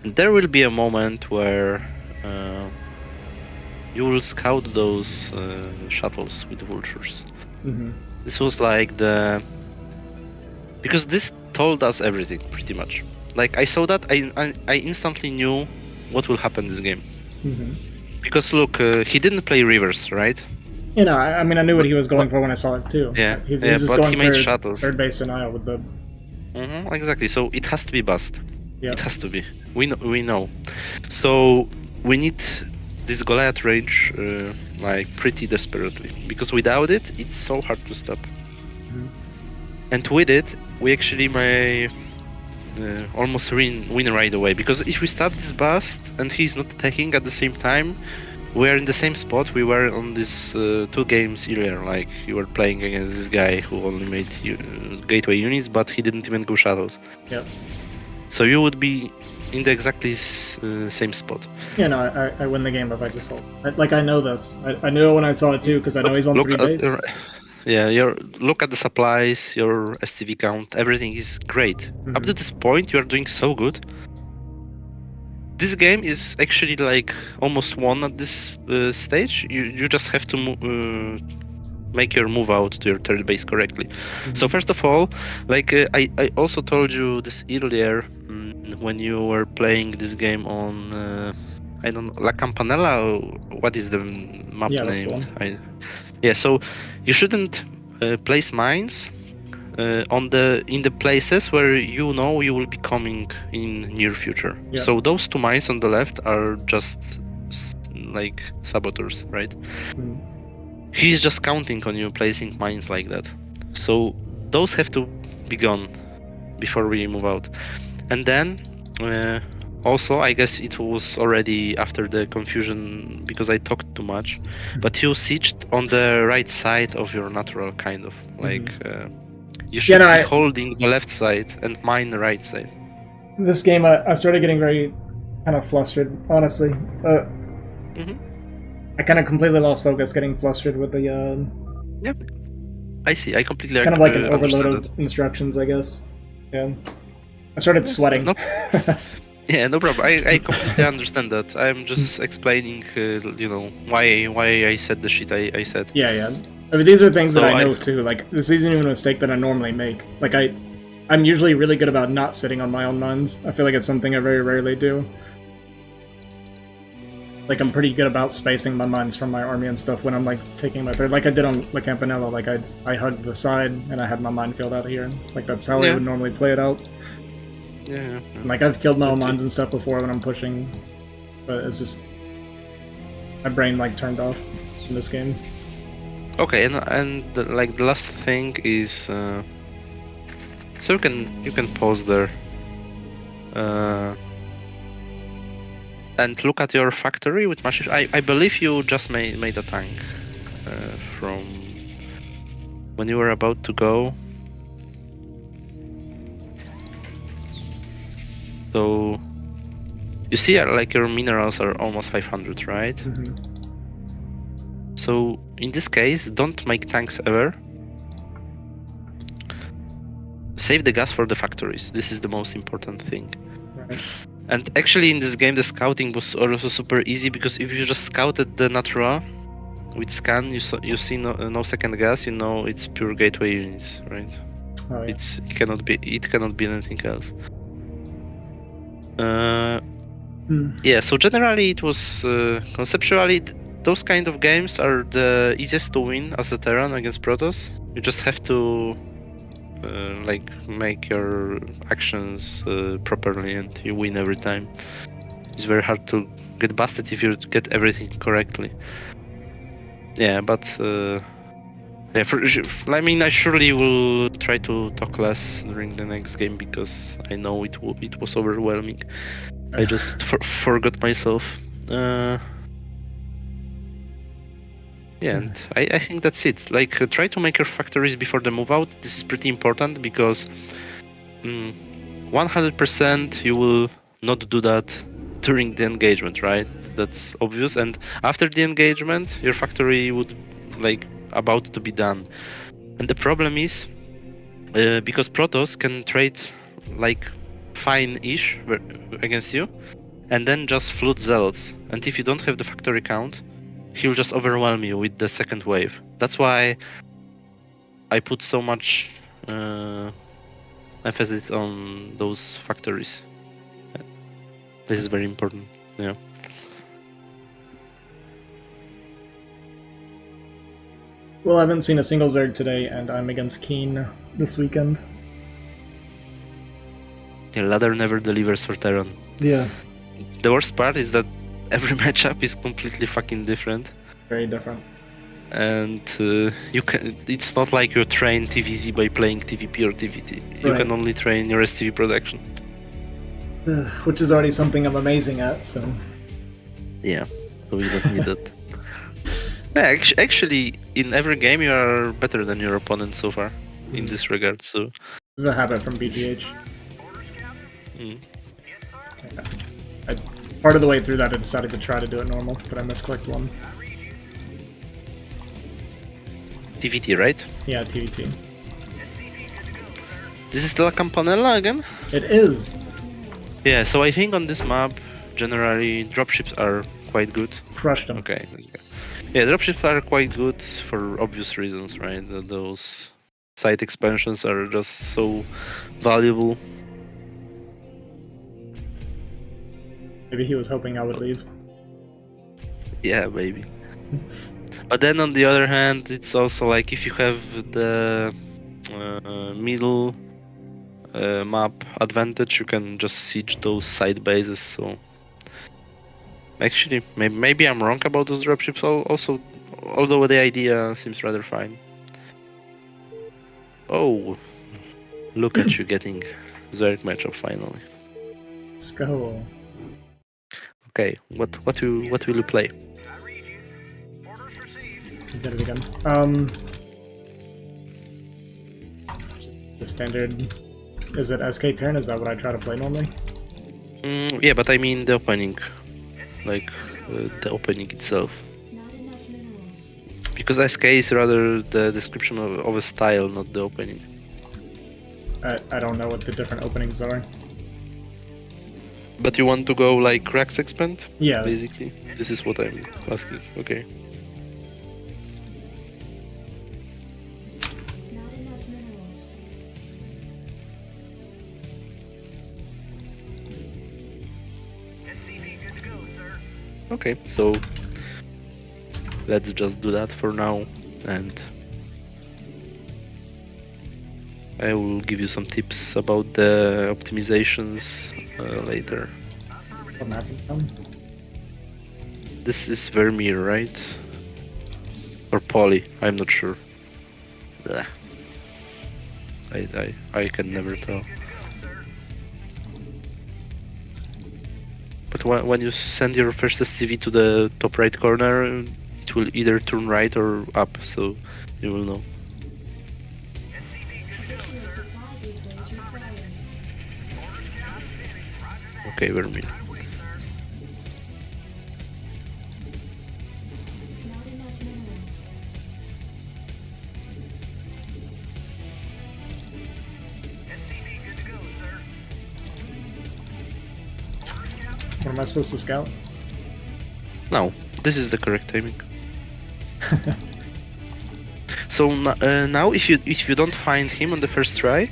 There will be a moment where you will scout those shuttles with vultures. This was like because this told us everything pretty much. Like I saw that, I instantly knew what will happen this game. Because look, he didn't play rivers, right? You know, I mean, I knew what he was going for when I saw it too. Yeah, He's yeah, just but going he made for shuttles. third base denial with the. Exactly. So it has to be bust. Yeah. It has to be. We know. So we need this Goliath range like pretty desperately, because without it, it's so hard to stop. And with it, we actually may almost win right away. Because if we stop this bust and he's not attacking at the same time, we're in the same spot we were on these 2 games earlier. Like you were playing against this guy who only made gateway units, but he didn't even go shuttles. Yep. So you would be in the exactly same spot. Yeah, no, I win the game if I just hold. I know this. I knew it when I saw it too, because I know he's on 3 base. Yeah, look at the supplies, your STV count, everything is great. Up to this point, you are doing so good. This game is actually like almost won at this stage. You just have to make your move out to your third base correctly. So first of all, like I also told you this earlier when you were playing this game on I don't know, La Campanella, or what is the map Yeah, that's name? the one. Yeah, so you shouldn't place mines in the places where you know you will be coming in near future. Yeah. So those 2 mines on the left are just like saboteurs, right? He's just counting on you placing mines like that. So those have to be gone before we move out. And then also, I guess it was already after the confusion because I talked too much, but you sieged on the right side of your natural, kind of like you should be holding the left side and mine the right side. This game, I started getting very kind of flustered, honestly. I kind of completely lost focus, getting flustered with the. Yep, I see. I completely. It's kind of like an overload of instructions, I guess. Yeah, I started sweating. No, yeah, no problem. I completely understand that. I'm just explaining, why I said the shit I said. Yeah. I mean, these are things that I know too. Like, this isn't even a mistake that I normally make. Like, I'm usually really good about not sitting on my own mines. I feel like it's something I very rarely do. Like, I'm pretty good about spacing my mines from my army and stuff when I'm, like, taking my third. Like I did on La Campanella. Like, I hugged the side, and I had my minefield out here. Like, that's how I would normally play it out. Yeah. And, like, I've killed my own mines and stuff before when I'm pushing. But it's just... my brain, like, turned off in this game. Okay, and like, the last thing is... so you can pause there. And look at your factory with machine. I believe you just made a tank from when you were about to go. So you see, like, your minerals are almost 500, right? So in this case, don't make tanks ever. Save the gas for the factories. This is the most important thing. Right. And actually in this game the scouting was also super easy, because if you just scouted the natural with scan, you see no second gas, you know it's pure gateway units, right? Oh, yeah. It cannot be anything else. Yeah, so generally it was conceptually those kind of games are the easiest to win as a Terran against Protoss. You just have to like make your actions properly, and you win every time. It's very hard to get busted if you get everything correctly. Yeah, but yeah, I surely will try to talk less during the next game, because I know it was overwhelming. I just forgot myself. Yeah, and I think that's it. Like, try to make your factories before the move out. This is pretty important, because 100% you will not do that during the engagement, right? That's obvious. And after the engagement, your factory would like about to be done. And the problem is because Protoss can trade like fine-ish against you, and then just flood zealots. And if you don't have the factory count, he'll just overwhelm you with the second wave. That's why I put so much emphasis on those factories. This is very important. Yeah. Well, I haven't seen a single Zerg today, and I'm against Keen this weekend. Yeah, ladder never delivers for Terran. Yeah. The worst part is that every matchup is completely fucking different. Very different. And you can. It's not like you train TVZ by playing TVP or TVT. You Right. can only train your STV production. Which is already something I'm amazing at, so... Yeah, so you don't need that. Yeah, actually, in every game you are better than your opponent so far, in this regard. So This is a habit from BGH. mm. Part of the way through that I decided to try to do it normal, but I misclicked one. TVT, right? Yeah, TVT. This is still a Campanella again? It is! Yeah, so I think on this map, generally, dropships are quite good. Crushed him. Okay, let's go. Yeah, dropships are quite good for obvious reasons, right? Those site expansions are just so valuable. Maybe he was hoping I would leave. Yeah, maybe. But then on the other hand, it's also like if you have the middle map advantage, you can just siege those side bases. So actually, maybe I'm wrong about those dropships. Also, although the idea seems rather fine. Oh, look at you getting Zerg matchup finally. Let's go. Okay, what will you play? Get it again. The standard... Is it SK turn? Is that what I try to play normally? Yeah, but I mean the opening, like the opening itself. Not enough minerals. Because SK is rather the description of a style, not the opening. I don't know what the different openings are. But you want to go like Rax Expand? Yeah. Basically, this is what I'm asking. Okay. Not enough minerals. Okay, so let's just do that for now, and I will give you some tips about the optimizations later. What map is from? This is Vermeer, right? Or Poly, I'm not sure. Ugh. I can never tell. But when you send your first SCV to the top right corner, it will either turn right or up, so you will know. Additional supply depots required. Okay, Vermeer. Not enough minerals. What am I supposed to scout? No, this is the correct timing. So now, if you don't find him on the first try,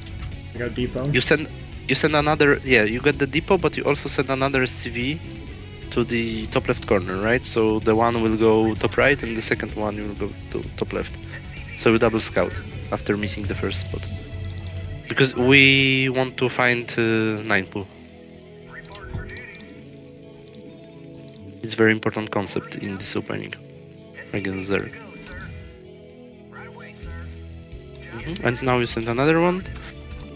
I got depot. you send another. Yeah, you get the depot, but you also send another SCV to the top left corner, right? So the one will go top right, and the second one will go to top left. So we double scout after missing the first spot, because we want to find 9 pool. It's a very important concept in this opening against Zerg. And now you send another one.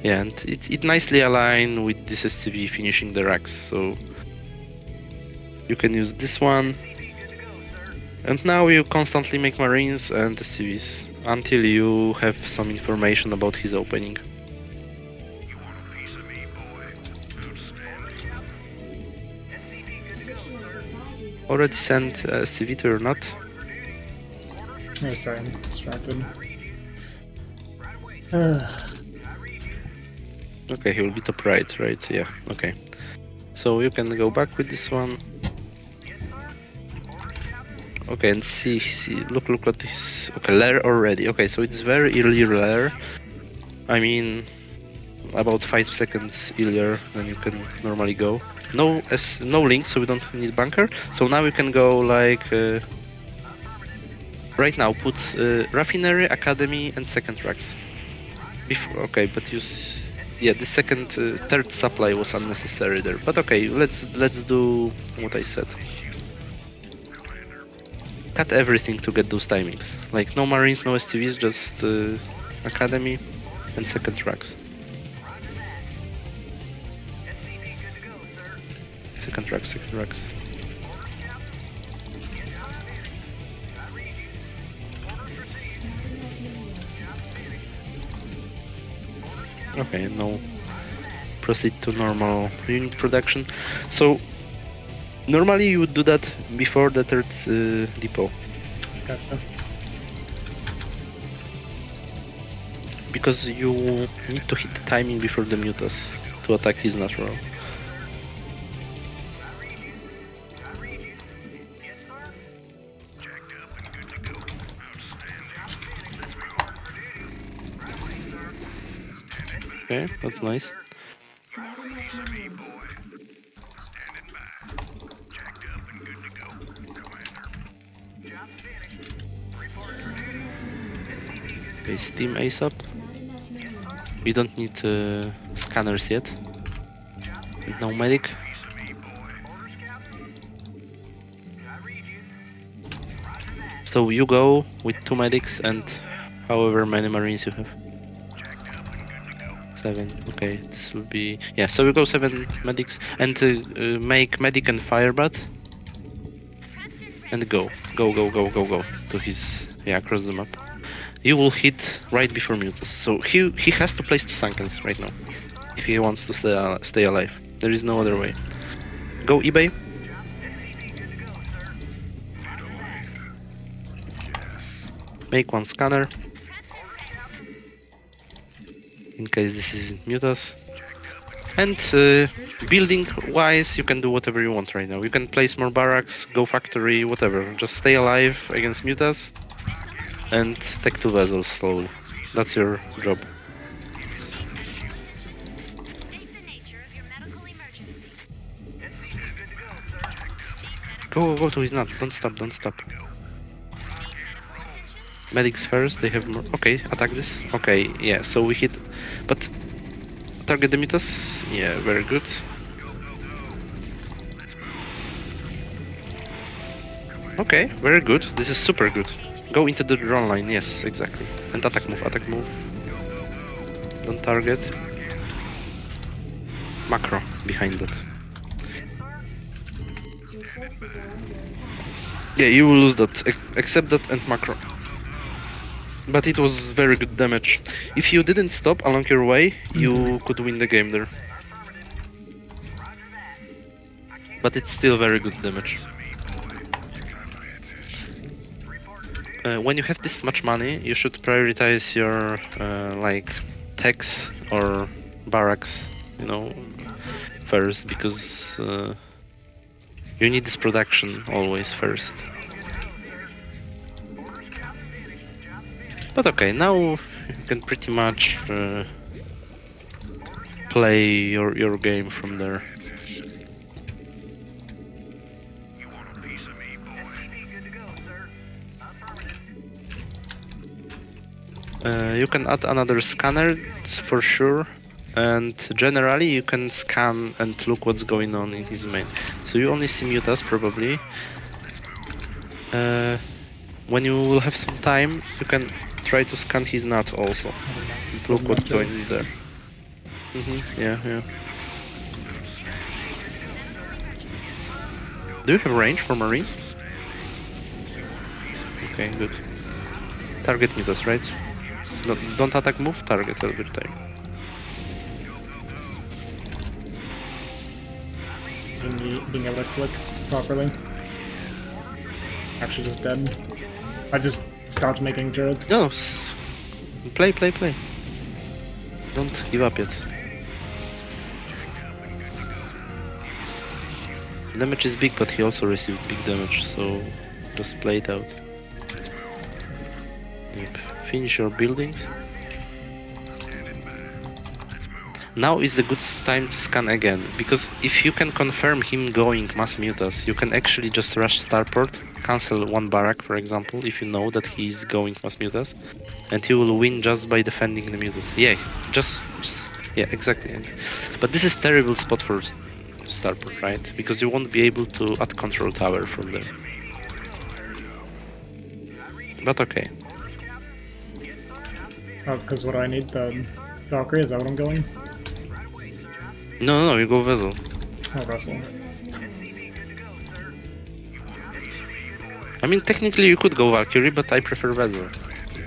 Yeah, and it nicely aligned with this SCV finishing the racks, so you can use this one. And now you constantly make Marines and SCVs until you have some information about his opening. Additional supply depots. Already sent SCV to or not? Oh, sorry, I'm distracted. Okay, he will be top right, right? Yeah, okay. So you can go back with this one. Okay, and see, look at this. Okay, lair already. Okay, so it's very early lair. I mean, about 5 seconds earlier than you can normally go. No link, so we don't need bunker. So now you can go like right now put Raffinery, Academy, and second tracks. Okay, but use... Yeah, the third supply was unnecessary there. But okay, let's do what I said. Cut everything to get those timings. Like no Marines, no STVs, just Academy and second tracks. Second tracks. Okay, now proceed to normal unit production. So normally you would do that before the third depot. Gotcha. Because you need to hit the timing before the mutas to attack his natural. Okay, that's nice. Not enough minerals. Okay, steam ASAP. Not enough minerals. We don't need scanners yet. No medic. So you go with 2 medics and however many marines you have. 7. Okay, this will be... Yeah, so we go 7 medics and make medic and firebat. And go to his... Yeah, across the map. You will hit right before mutas. So he has to place 2 Sankens right now. If he wants to stay alive. There is no other way. Go eBay. Make 1 scanner. In case this is mutas. And building wise, you can do whatever you want right now. You can place more barracks, go factory, whatever. Just stay alive against mutas and take 2 vessels slowly. That's your job. Go to his nut. Don't stop. Medics first, they have more. Okay, attack this. Okay, yeah, so we hit. But target the mutas. Yeah, very good. Okay, very good. This is super good. Go into the drone line, yes, exactly. And attack move. Don't target. Macro behind that. Your forces are under attack. Yeah, you will lose that, except that and macro. But it was very good damage. If you didn't stop along your way, you could win the game there. But it's still very good damage. When you have this much money, you should prioritize your like techs or barracks, you know, first, because you need this production always first. But okay, now you can pretty much play your game from there. You can add another scanner for sure, and generally you can scan and look what's going on in his main. So you only see mutas probably. When you will have some time, you can try to scan his nut also. And look what's going on there. Yeah. Do you have range for Marines? Okay, good. Target mutas, right? Don't attack, move, target every time. Being able to click properly. Actually just dead. I just stopped making turrets. No, play. Don't give up yet. Damage is big, but he also received big damage, so just play it out. Yep. Finish your buildings. Now is the good time to scan again, because if you can confirm him going mass mutas, you can actually just rush starport, cancel one barrack for example, if you know that he's going mass mutas, and he will win just by defending the mutas. Yeah, yeah, exactly. But this is terrible spot for starport, right? Because you won't be able to add control tower from there. But okay. Oh, because what do I need? The Valkyrie? Is that what I'm going? No, you go Vessel. Oh, Vessel. I mean, technically you could go Valkyrie, but I prefer Vessel,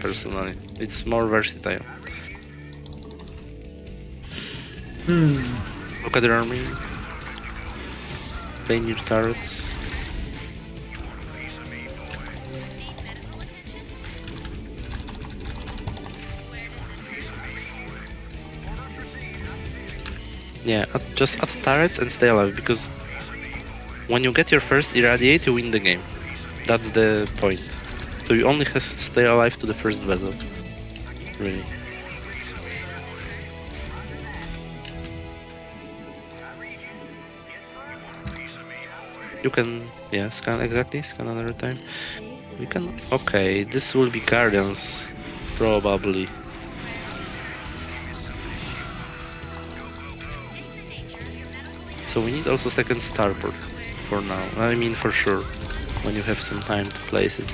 personally. It's more versatile. Look at their army. Danger turrets. Yeah, just add turrets and stay alive, because when you get your first irradiate, you win the game. That's the point. So you only have to stay alive to the first vessel. Really. You can, yeah, scan exactly, scan another time. We can, okay, this will be Guardians, probably. So we need also second starport for now. I mean, for sure, when you have some time to place it.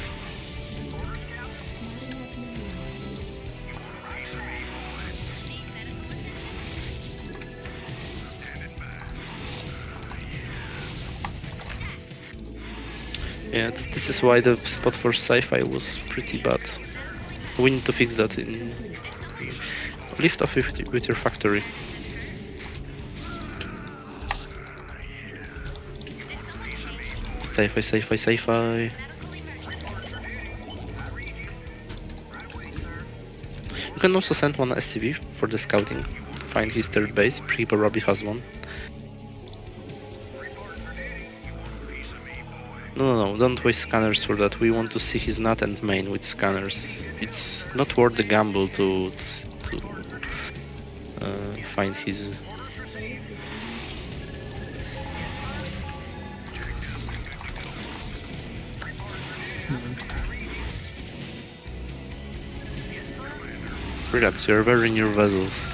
Yeah, this is why the spot for sci-fi was pretty bad. We need to fix that in... Lift off with your factory. Sci-fi, sci-fi, sci-fi. You can also send one STV for the scouting. Find his third base, he probably has one. No, don't waste scanners for that. We want to see his nut and main with scanners. It's not worth the gamble to find his... Relax, you're wearing your vessels.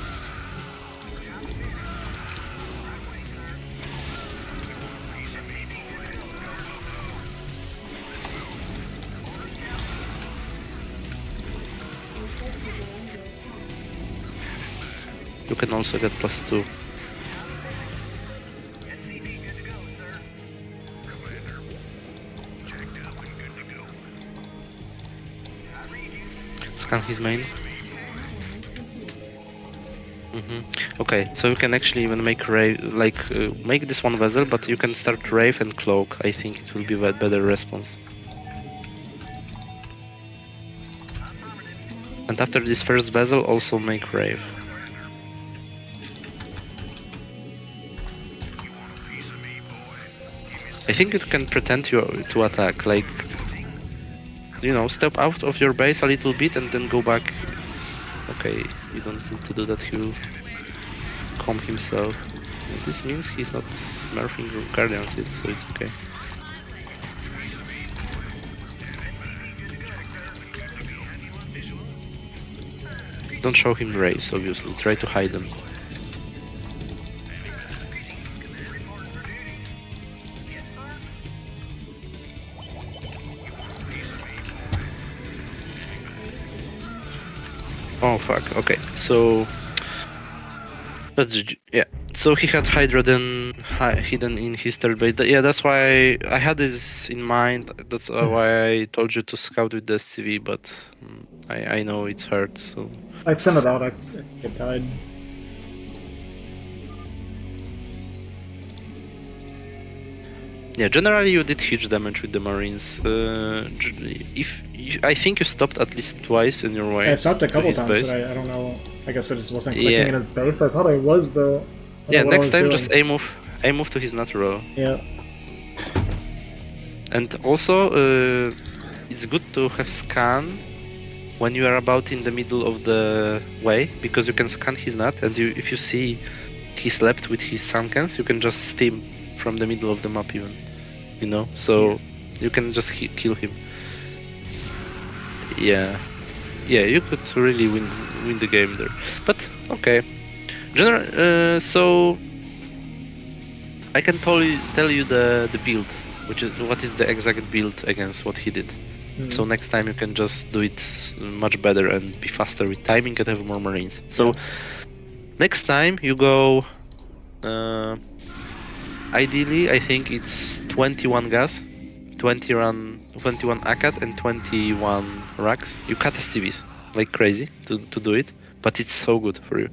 You can also get +2. Scan his main. Okay, so you can actually even make rave, like make this one vessel, but you can start rave and cloak. I think it will be a better response. And after this first vessel, also make rave. I think you can pretend to attack, like, you know, step out of your base a little bit and then go back. Okay, you don't need to do that, he will calm himself. This means he's not smurfing Guardians yet, so it's okay. Don't show him raves, obviously, try to hide them. Oh fuck, okay, so that's, yeah, so he had Hydra then hidden in his third base. Yeah, that's why I had this in mind, that's why I told you to scout with the SCV, but I know it's hard, so... I sent it out, it died. Yeah, generally you did huge damage with the Marines. I think you stopped at least twice in your way. Yeah, I stopped a couple times, but I don't know. I guess I just wasn't clicking in his base. I thought I was though. Yeah, next time just aim move to his natural. Yeah. And also, it's good to have scan when you are about in the middle of the way, because you can scan his nut, and if you see he slept with his sunkens, you can just steam from the middle of the map even, you know, so you can just kill him. Yeah, you could really win the game there. But okay, so I can tell you the build, which is what is the exact build against what he did. So next time you can just do it much better and be faster with timing and have more marines. So next time you go, ideally I think it's 21 gas, 21 ACAT and 21 racks. You cut STVs like crazy to do it, but it's so good for you.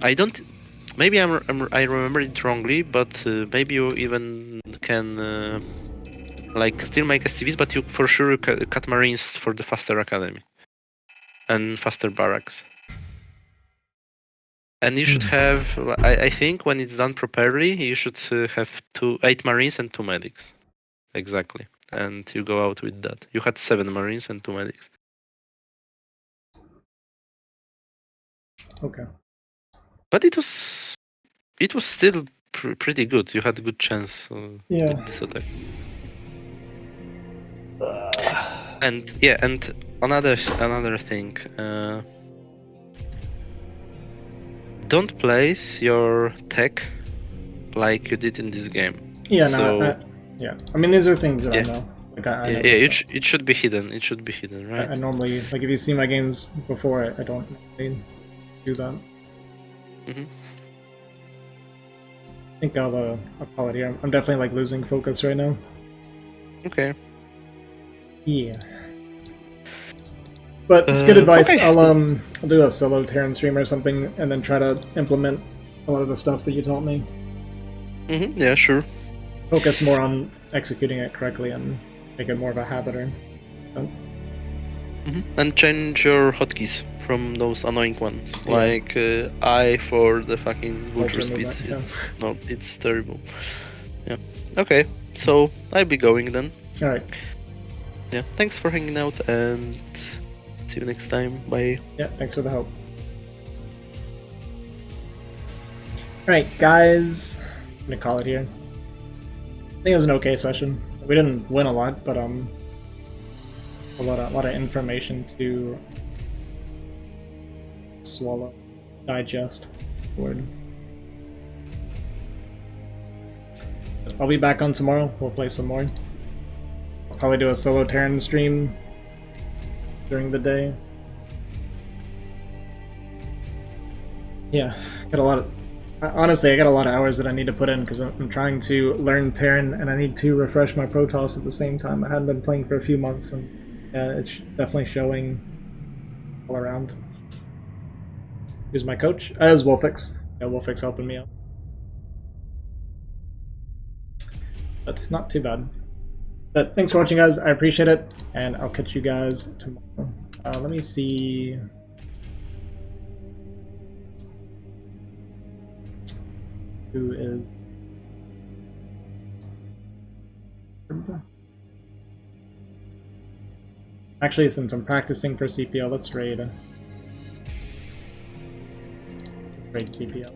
I don't. Maybe I remember it wrongly, but maybe you even can like still make STVs, but you for sure cut marines for the faster academy and faster barracks. And you should have, I think, when it's done properly, you should have 8 marines and 2 medics, exactly. And you go out with that. You had 7 marines and 2 medics. Okay. But it was still pretty good. You had a good chance with this attack. And another thing. Don't place your tech like you did in this game. Yeah, so, I mean, these are things that I know. Like it should be hidden. It should be hidden, right? I normally, like, if you see my games before, I don't normally do that. I think I'll call it here. I'm definitely like losing focus right now. Okay. Yeah. But it's good advice. Okay. I'll do a solo Terran stream or something, and then try to implement a lot of the stuff that you taught me. Yeah, sure. Focus more on executing it correctly and make it more of a habit. And change your hotkeys from those annoying ones, like I for the fucking butcher speed. It's terrible. Yeah. Okay. So I'll be going then. All right. Yeah. Thanks for hanging out and. See you next time. Bye. Yeah, thanks for the help. Alright, guys. I'm gonna call it here. I think it was an okay session. We didn't win a lot, but a lot of information to swallow, digest. Word. I'll be back on tomorrow. We'll play some more. I'll probably do a solo Terran stream during the day. Yeah, honestly, I got a lot of hours that I need to put in because I'm trying to learn Terran and I need to refresh my Protoss at the same time. I hadn't been playing for a few months and it's definitely showing all around. Here's my coach, as Wolfix. Yeah, Wolfix helping me out. But not too bad. But thanks for watching, guys. I appreciate it, and I'll catch you guys tomorrow. Let me see. Who is... Actually, since I'm practicing for CPL, let's raid CPL.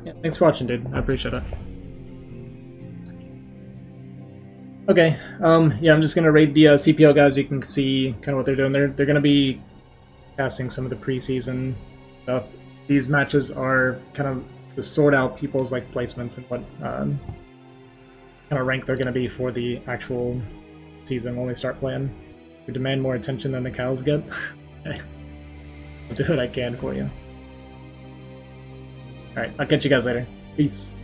Yeah, thanks for watching, dude. I appreciate it. Okay, yeah, I'm just gonna raid the CPL guys. You can see kind of what they're doing. They're gonna be casting some of the preseason stuff. These matches are kind of to sort out people's like placements and what kind of rank they're gonna be for the actual season when we start playing. We demand more attention than the cows get. I'll do what I can for you. Alright, I'll catch you guys later. Peace.